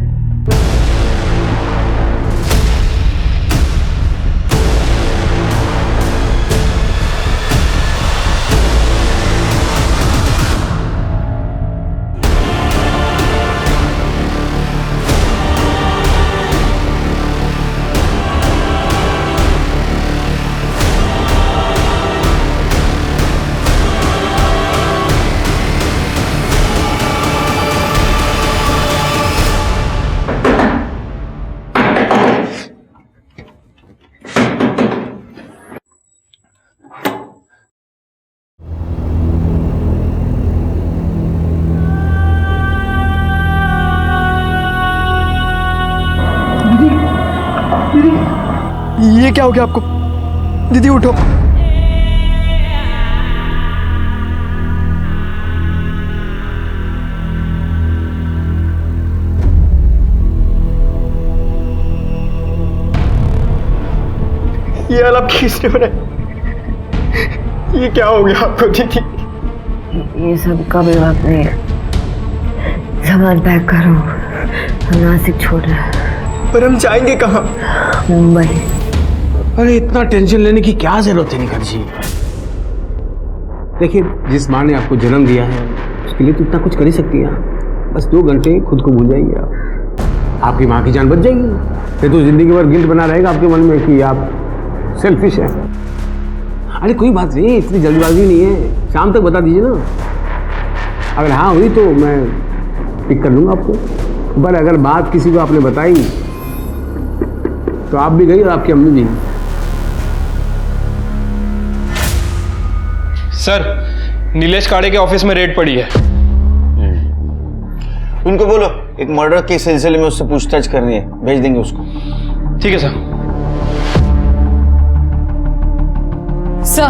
S21: ये क्या हो गया आपको? दीदी उठो। ये हाल आप किसने बनाए? ये क्या हो गया आपको दीदी?
S15: ये सब कभी वक्त नहीं है। सामान पैक करो, हम नासिक छोड़ रहे हैं।
S21: पर हम जाएंगे कहाँ?
S15: मुंबई।
S5: अरे इतना टेंशन लेने की क्या जरूरत है निखत जी? देखिए, जिस माँ ने आपको जन्म दिया है उसके लिए तो इतना कुछ कर ही सकती है। बस 2 घंटे खुद को भूल जाइए आप, आपकी माँ की जान बच जाएगी। फिर तो जिंदगी भर गिल्ट बना रहेगा आपके मन में कि आप सेल्फिश है। अरे कोई बात नहीं, इतनी जल्दबाजी नहीं है, शाम तक बता दीजिए ना। अगर हाँ हुई तो मैं पिक कर लूँगा आपको, पर अगर बात किसी को आपने बताई तो आप भी गई और आपकी अम्मी भी।
S19: सर, नीलेश काड़े के ऑफिस में रेड पड़ी है।
S14: उनको बोलो एक मर्डर के सिलसिले में उससे पूछताछ करनी है, भेज देंगे उसको।
S19: ठीक है सर।
S20: सर,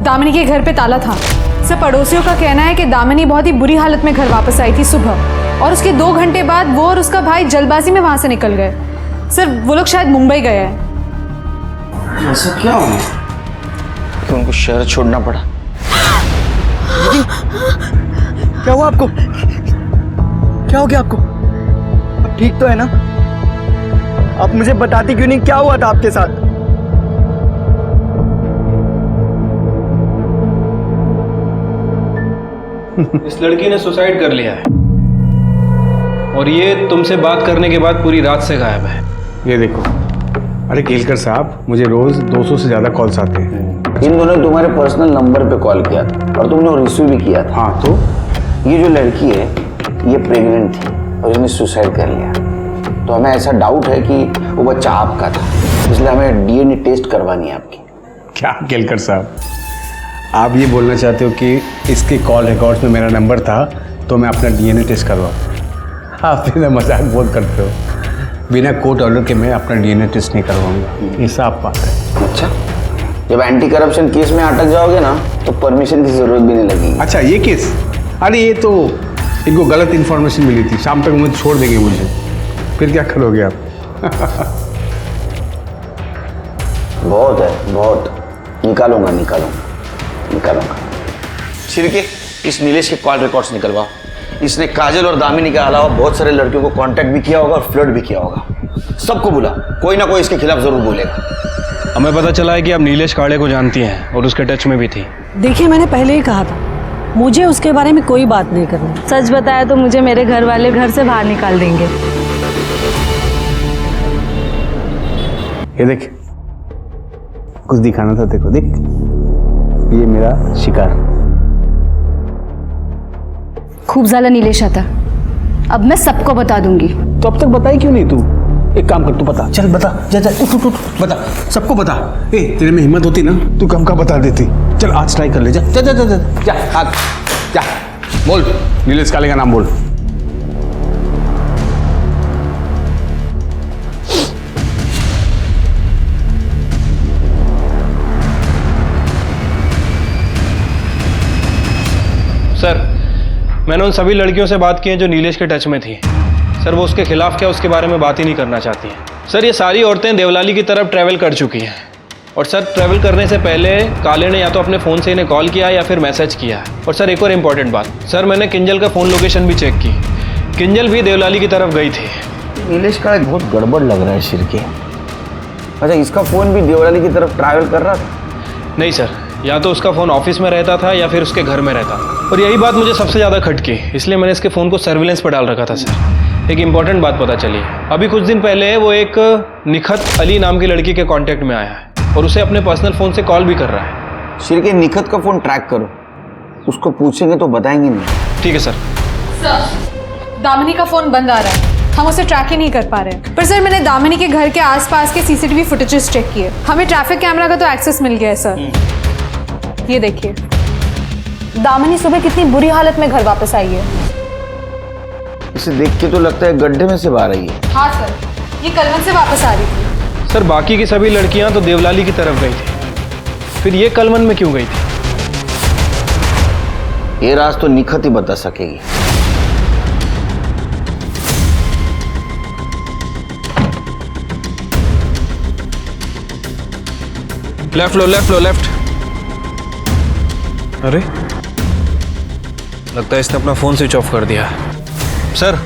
S20: दामिनी के घर पे ताला था। सर, पड़ोसियों का कहना है कि दामिनी बहुत ही बुरी हालत में घर वापस आई थी सुबह, और उसके 2 घंटे बाद वो और उसका भाई जल्दबाजी में वहां से निकल गए। सर, वो लोग शायद मुंबई गए हैं।
S14: ऐसा क्या हो गया कि उनको शहर छोड़ना पड़ा?
S21: क्या हुआ आपको? क्या हो गया आपको? अब ठीक तो है ना? आप मुझे बताती क्यों नहीं, क्या हुआ था आपके साथ?
S19: इस लड़की ने सुसाइड कर लिया है, और ये तुमसे बात करने के बाद पूरी रात से गायब है।
S5: ये देखो, अरे केलकर साहब, मुझे रोज 200 से ज्यादा कॉल्स आते हैं।
S14: इन दोनों तुम्हारे पर्सनल नंबर पे कॉल किया था और तुमने रिसीव भी किया था।
S5: हाँ, तो
S14: ये जो लड़की है ये प्रेग्नेंट थी और इसने सुसाइड कर लिया, तो हमें ऐसा डाउट है कि वो बच्चा आपका था, इसलिए हमें डीएनए टेस्ट करवानी है आपकी।
S5: क्या केलकर साहब, आप ये बोलना चाहते हो कि इसके कॉल रिकॉर्ड्स में मेरा नंबर था तो मैं अपना डीएनए टेस्ट करवाऊँ? आप बिना मजाक बहुत करते हो। बिना कोर्ट ऑर्डर के मैं अपना डीएनए टेस्ट नहीं करवाऊंगा, ये साफ बात है।
S14: अच्छा, जब एंटी करप्शन केस में अटक जाओगे ना तो परमिशन की जरूरत भी नहीं लगेगी।
S5: अच्छा, ये केस? अरे ये तो इनको गलत इन्फॉर्मेशन मिली थी, शाम तक मुझे छोड़ देंगे मुझे, फिर क्या करोगे आप?
S14: बहुत है, बहुत। निकालूंगा। छिड़के इस नीलेश के कॉल रिकॉर्ड्स निकलवाओ। इसने काजल और दामिनी के अलावा बहुत सारे लड़कियों को कांटेक्ट भी किया होगा और फ्लर्ट भी किया होगा। सबको बुला, कोई ना कोई इसके खिलाफ जरूर बोलेगा।
S19: हमें पता चला है कि आप नीलेश काड़े को जानती हैं और उसके टच में भी थी।
S12: देखिए, मैंने पहले ही कहा था, मुझे उसके बारे में कोई बात नहीं करनी। सच बताया तो मुझे मेरे घर वाले घर से बाहर निकाल देंगे।
S5: ये देख, कुछ दिखाना था, देखो देख, ये मेरा शिकार।
S6: खूब ज्यादा नीलेश आता, अब मैं सबको बता दूंगी।
S5: तो अब तक बताई क्यों नहीं तू? एक काम कर, तू बता, चल बता, जा उठ, बता, सबको बता। ए, तेरे में हिम्मत होती ना तू कम का बता देती। चल आज ट्राई कर ले, जा, बोल, नीलेश काले का नाम बोल।
S19: सर, मैंने उन सभी लड़कियों से बात की है जो नीलेश के टच में थी। सर, वो उसके खिलाफ क्या उसके बारे में बात ही नहीं करना चाहती हैं। सर, ये सारी औरतें देवलाली की तरफ ट्रैवल कर चुकी हैं, और सर ट्रैवल करने से पहले काले ने या तो अपने फ़ोन से इन्हें कॉल किया या फिर मैसेज किया। और सर, एक और इम्पॉर्टेंट बात, सर मैंने किंजल का फ़ोन लोकेशन भी चेक की, किंजल भी देवलाली की तरफ गई थी।
S14: नीलेश का बहुत गड़बड़ लग रहा है शिरके। अच्छा, इसका फ़ोन भी देवलाली की तरफ ट्रैवल कर रहा था?
S19: नहीं सर, या तो उसका फ़ोन ऑफिस में रहता था या फिर उसके घर में रहता था, और यही बात मुझे सबसे ज़्यादा खटकी, इसलिए मैंने इसके फ़ोन को सर्विलेंस पर डाल रखा था। सर, एक इम्पॉर्टेंट बात पता चली, अभी कुछ दिन पहले वो एक निखत अली नाम की लड़की के कांटेक्ट में आया है और उसे अपने पर्सनल फ़ोन से कॉल भी कर रहा है।
S14: शिरके, निखत का फ़ोन ट्रैक करो, उसको पूछेंगे तो बताएंगे नहीं।
S19: ठीक है सर।
S20: दामिनी का फ़ोन बंद आ रहा है, हम उसे ट्रैक ही नहीं कर पा रहे। पर सर, मैंने दामिनी के घर के आसपास के सीसीटीवी फुटेजेस चेक किए, हमें ट्रैफिक कैमरा का तो एक्सेस मिल गया है सर। ये देखिए, दामिनी सुबह कितनी बुरी हालत में घर वापस आई है।
S14: इसे देख के तो लगता है गड्ढे में से बाहर आई है।
S20: हाँ सर, ये कलवन से वापस आ रही थी।
S19: सर बाकी की सभी लड़कियां तो देवलाली की तरफ गई थी, फिर ये कलमन में क्यों गई थी?
S14: ये राज तो निखत ही बता सकेगी।
S19: लेफ्ट लो, लेफ्ट लो, लेफ्ट। अरे लगता है इसने अपना फोन स्विच ऑफ कर दिया है। सर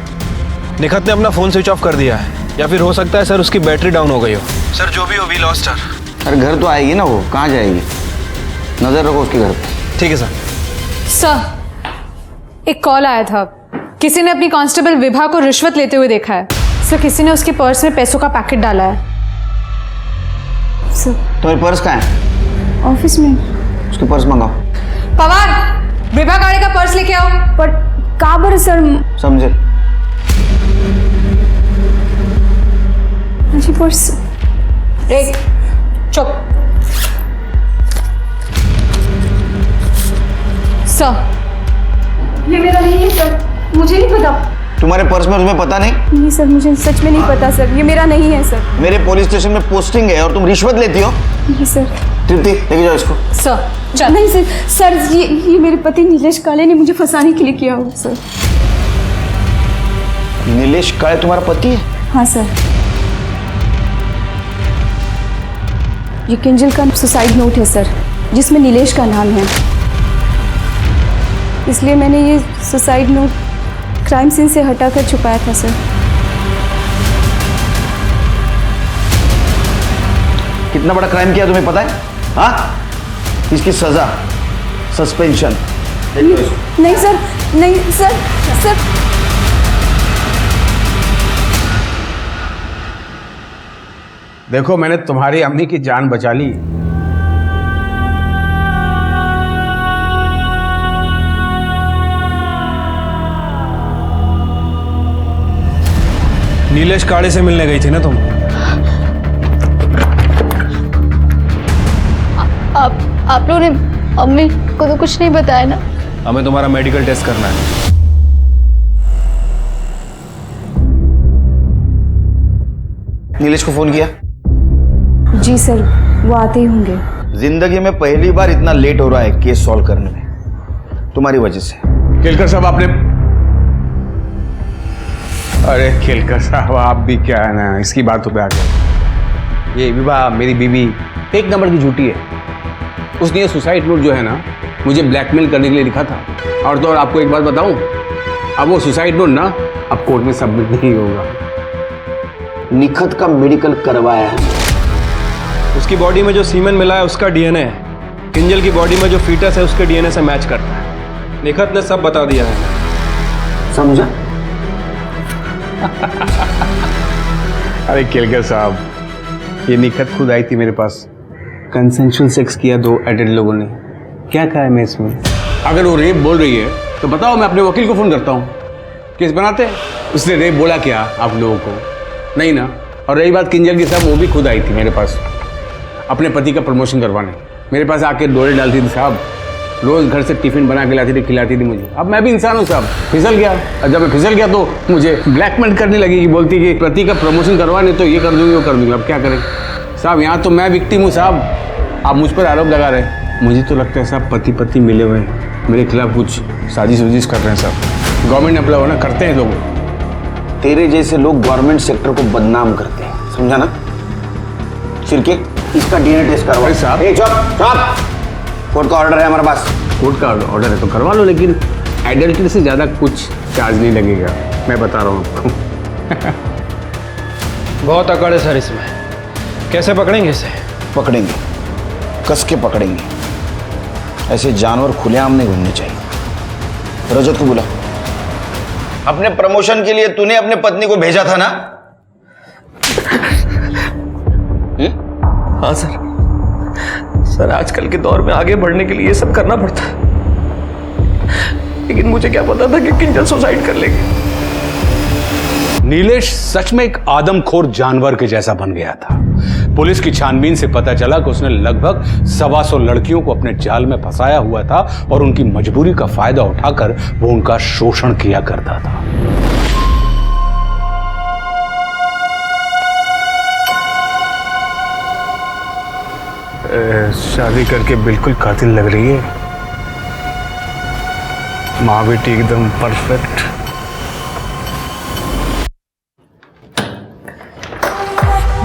S19: निखत ने अपना फोन स्विच ऑफ कर दिया है, या फिर हो सकता है सर उसकी बैटरी डाउन हो गई हो। सर जो भी हो, वी लॉस्ट हर।
S14: अरे घर तो आएगी ना, वो कहाँ जाएगी? नजर रखो उसके घर पे।
S19: ठीक है सर।
S20: सर एक कॉल आया था, किसी ने अपनी कांस्टेबल विभा को रिश्वत लेते हुए देखा है। सर किसी ने उसके पर्स में पैसों का पैकेट डाला है। सर
S14: तुम्हारी पर्स कहाँ है?
S20: ऑफिस में।
S14: उसके पर्स मंगाओ।
S20: पवार, विभा गाड़ी का पर्स लेके आओ। पर कहाँ पर सर?
S14: समझे?
S20: जी पर्स। एक चुप। सर ये मेरा नहीं है सर, मुझे नहीं पता।
S14: तुम्हारे पर्स में उसमें पता नहीं?
S20: नहीं सर, मुझे सच में नहीं पता सर, ये मेरा नहीं है सर।
S14: मेरे पुलिस स्टेशन में पोस्टिंग है और तुम रिश्वत लेती हो?
S20: नहीं सर।
S14: तृप्ति लेके जाओ इसको।
S20: सर नहीं सर, सर ये मेरे पति नीलेश काले ने मुझे फंसाने के लिए किया हो सर।
S14: नीलेश काले तुम्हारा पति है?
S20: हाँ सर। ये किंजल का सुसाइड नोट है सर, जिसमें नीलेश का नाम है, इसलिए मैंने ये सुसाइड नोट क्राइम सीन से हटाकर छुपाया था सर।
S14: कितना बड़ा क्राइम किया तुम्हें पता है? हाँ, इसकी सजा सस्पेंशन।
S20: नहीं सर, नहीं सर, सर
S5: देखो मैंने तुम्हारी अम्मी की जान बचा ली।
S19: नीलेश काले से मिलने गई थी ना तुम?
S20: आप लोगों ने अम्मी को तो कुछ नहीं बताया ना?
S19: हमें तुम्हारा मेडिकल टेस्ट करना है।
S14: नीलेश को फोन किया?
S20: जी सर, वो आते ही होंगे।
S14: जिंदगी में पहली बार इतना लेट हो रहा है केस सॉल्व करने में, तुम्हारी वजह से।
S5: केलकर साहब आपने, अरे केलकर साहब आप भी क्या है ना, इसकी बातों पे आ गए। ये विवाह मेरी बीवी एक नंबर की झूठी है। उसने ये सुसाइड नोट जो है ना मुझे ब्लैकमेल करने के लिए लिखा था। और तो और आपको एक बात बताऊं, अब वो सुसाइड नोट ना अब कोर्ट में सबमिट नहीं होगा।
S14: निखत का मेडिकल करवाया है।
S19: उसकी बॉडी में जो सीमेन मिला है उसका डीएनए किंजल की बॉडी में जो फीटस है उसके डीएनए से मैच करता है। निखत ने सब बता दिया है।
S14: समझा?
S5: अरे केलकर साहब, ये निखत खुद आई थी मेरे पास। कंसेंशुअल सेक्स किया दो एडेड लोगों ने, क्या कहा है मैं इसमें? अगर वो रेप बोल रही है तो बताओ, मैं अपने वकील को फोन करता हूँ, केस बनाते हैं। उसने रेप बोला क्या आप लोगों को? नहीं ना। और रही बात किंजल की साहब, वो भी खुद आई थी मेरे पास अपने पति का प्रमोशन करवाने। मेरे पास आके डोरे डालती थी साहब, रोज घर से टिफिन बना के लाती थी, खिलाती थी मुझे। अब मैं भी इंसान हूँ साहब, फिसल गया। और जब मैं फिसल गया तो मुझे ब्लैकमेल करने लगी कि बोलती कि पति का प्रमोशन करवाने तो ये कर दूंगी वो कर दूंगी। अब क्या करें साहब, यहाँ तो मैं विक्टिम हूँ साहब, आप मुझ पर आरोप लगा रहे हैं। मुझे तो लगता है साहब पति पत्नी मिले हुए हैं, मेरे खिलाफ कुछ साजिश वजिश कर रहे हैं साहब। गवर्नमेंट ने अपना करते हैं लोग।
S14: तेरे जैसे लोग गवर्नमेंट सेक्टर को बदनाम करते हैं, समझा ना? सिरके इसका डीएनए टेस्ट करवाओ साहब। कोर्ट का ऑर्डर है हमारे पास।
S5: कोर्ट का ऑर्डर है तो करवा लो, लेकिन एडल्ट्री से ज़्यादा कुछ चार्ज नहीं लगेगा, मैं बता रहा हूँ आपको।
S19: बहुत अकड़ है सर इसमें, कैसे पकड़ेंगे इसे?
S14: पकड़ेंगे, कस के पकड़ेंगे। ऐसे जानवर खुलेआम नहीं घूमने चाहिए। रजत को बुला। अपने प्रमोशन के लिए तूने अपने पत्नी को भेजा था ना?
S16: हाँ सर, आजकल के दौर में आगे बढ़ने के लिए ये सब करना पड़ता है, लेकिन मुझे क्या पता था कि किंजल सुसाइड कर लेगी।
S4: नीलेश सच में एक आदमखोर जानवर के जैसा बन गया था। पुलिस की छानबीन से पता चला कि उसने लगभग 125 लड़कियों को अपने जाल में फंसाया हुआ था और उनकी मजबूरी का फायदा उठाकर वो उनका शोषण किया करता था। शादी करके बिल्कुल कातिल लग रही है। माँ बेटी एकदम परफेक्ट।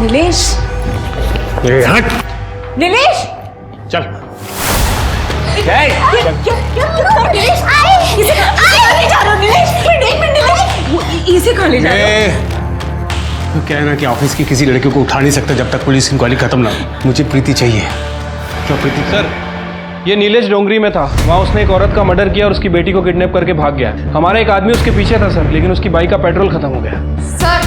S12: नीलेश,
S4: हट।
S12: नीलेश,
S4: चल।
S12: इसे खा ले जा रहे हो।
S5: तो क्या है ना कि ऑफिस की किसी लड़के को उठा नहीं सकता जब तक पुलिस इंक्वायरी खत्म ना हो। मुझे प्रीति चाहिए।
S19: क्या प्रीति? सर, ये नीलेश डोंगरी में था। वहाँ उसने एक औरत का मर्डर किया और उसकी बेटी को किडनैप करके भाग गया। हमारा एक आदमी उसके पीछे था सर, लेकिन उसकी बाइक का पेट्रोल खत्म हो गया।
S20: सर,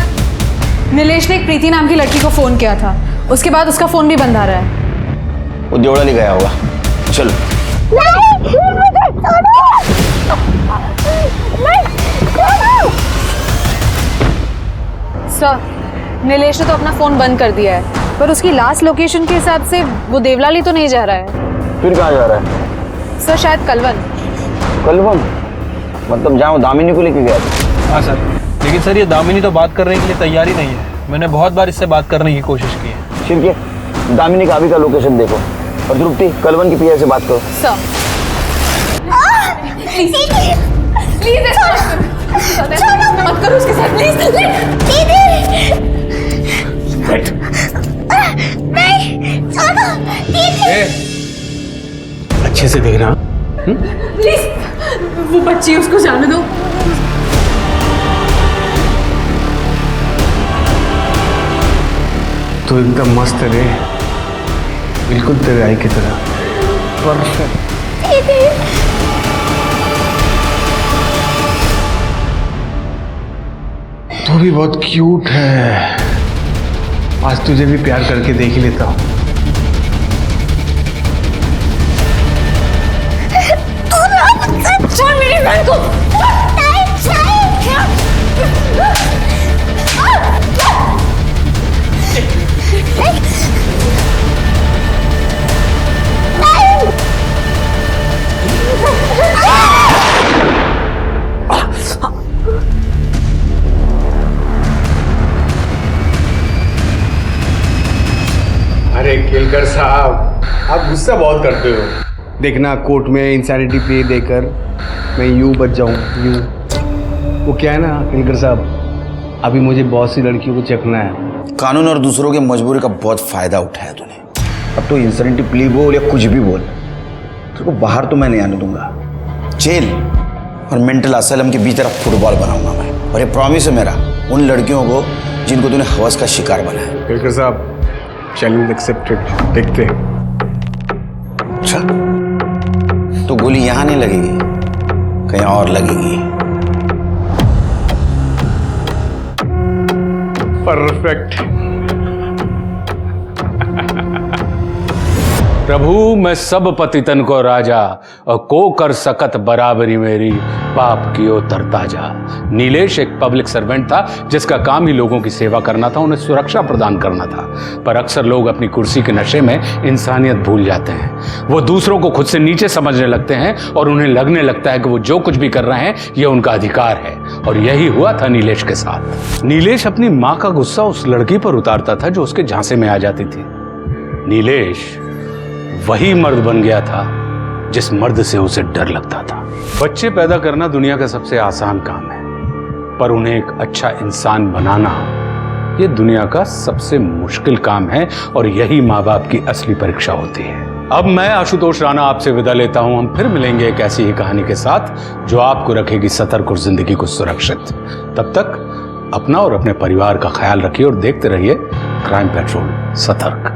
S20: नीलेश ने एक प्रीति नाम की लड़की को फोन किया था, उसके बाद उसका फोन भी बंद आ रहा है।
S14: वो देवड़ा ले गया होगा। चल।
S20: सर, नीलेश ने तो अपना फोन बंद कर दिया है, पर उसकी लास्ट लोकेशन के हिसाब से वो देवलाली तो नहीं जा रहा है।
S14: फिर कहाँ जा रहा है?
S20: सर, शायद कलवन।
S14: कलवन? मतलब जहाँ वो दामिनी को लेके गया था?
S19: हाँ सर, लेकिन सर ये दामिनी तो बात करने के लिए तैयार ही नहीं है। मैंने बहुत बार इससे बात करने की कोशिश की है।
S14: ठीक है, दामिनी का अभी का लोकेशन देखो और तृप्ति कलवन की पीए से बात करो।
S20: सर, प्लीज मत करो उसके साथ, प्लीज।
S5: अच्छे से देखना
S12: प्लीज, वो बच्ची उसको जाने दो।
S5: तो एकदम मस्त है रे, बिल्कुल तेरे आई की तरह परफेक्ट। तू भी बहुत क्यूट है। आज तुझे भी प्यार करके देख ही लेता हूँ।
S12: छोड़ मेरी बहन को।
S5: अरे केलकर साहब, आप गुस्सा बहुत करते हो। देखना कोर्ट में इंसैनिटी प्ले देकर मैं यूं बच जाऊं, यूं। वो क्या है ना केलकर साहब, अभी मुझे बहुत सी लड़कियों को चखना है।
S14: कानून और दूसरों की मजबूरी का बहुत फायदा उठाया तूने। अब तो इंसैनिटी प्ली बोल या कुछ भी बोल, तेरे को बाहर तो मैं नहीं आने दूंगा। जेल और मेंटल असाइलम के बीच तेरा फुटबॉल बनाऊंगा मैं। और ये प्रॉमिस है मेरा उन लड़कियों को जिनको तूने हवस का शिकार बनाया।
S5: केलकर साहब, चैलेंज एक्सेप्टेड। देखते हैं।
S14: अच्छा, तो गोली यहां नहीं लगेगी, कहीं और लगेगी।
S5: परफेक्ट।
S4: प्रभु मैं सब पतितन को राजा और को कर सकत बराबरी मेरी पाप कियो तरता जा। नीलेश एक पब्लिक सर्वेंट था जिसका काम ही लोगों की सेवा करना था, उन्हें सुरक्षा प्रदान करना था। पर अक्सर लोग अपनी कुर्सी के नशे में इंसानियत भूल जाते हैं। वो दूसरों को खुद से नीचे समझने लगते हैं और उन्हें लगने लगता है कि वो जो कुछ भी कर रहे हैं ये उनका अधिकार है। और यही हुआ था नीलेश के साथ। नीलेश अपनी माँ का गुस्सा उस लड़की पर उतारता था जो उसके झांसे में आ जाती थी। नीलेश वही मर्द बन गया था जिस मर्द से उसे डर लगता था। बच्चे पैदा करना दुनिया का सबसे आसान काम है, पर उन्हें एक अच्छा इंसान बनाना ये दुनिया का सबसे मुश्किल काम है। और यही माँ बाप की असली परीक्षा होती है। अब मैं आशुतोष राणा आपसे विदा लेता हूं। हम फिर मिलेंगे एक ऐसी ही कहानी के साथ जो आपको रखेगी सतर्क और जिंदगी को सुरक्षित। तब तक अपना और अपने परिवार का ख्याल रखिए और देखते रहिए क्राइम पेट्रोल सतर्क।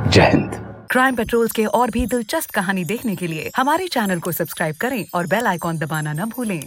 S4: जय हिंद।
S1: क्राइम पेट्रोल के और भी दिलचस्प कहानी देखने के लिए हमारे चैनल को सब्सक्राइब करें और बेल आइकॉन दबाना न भूलें।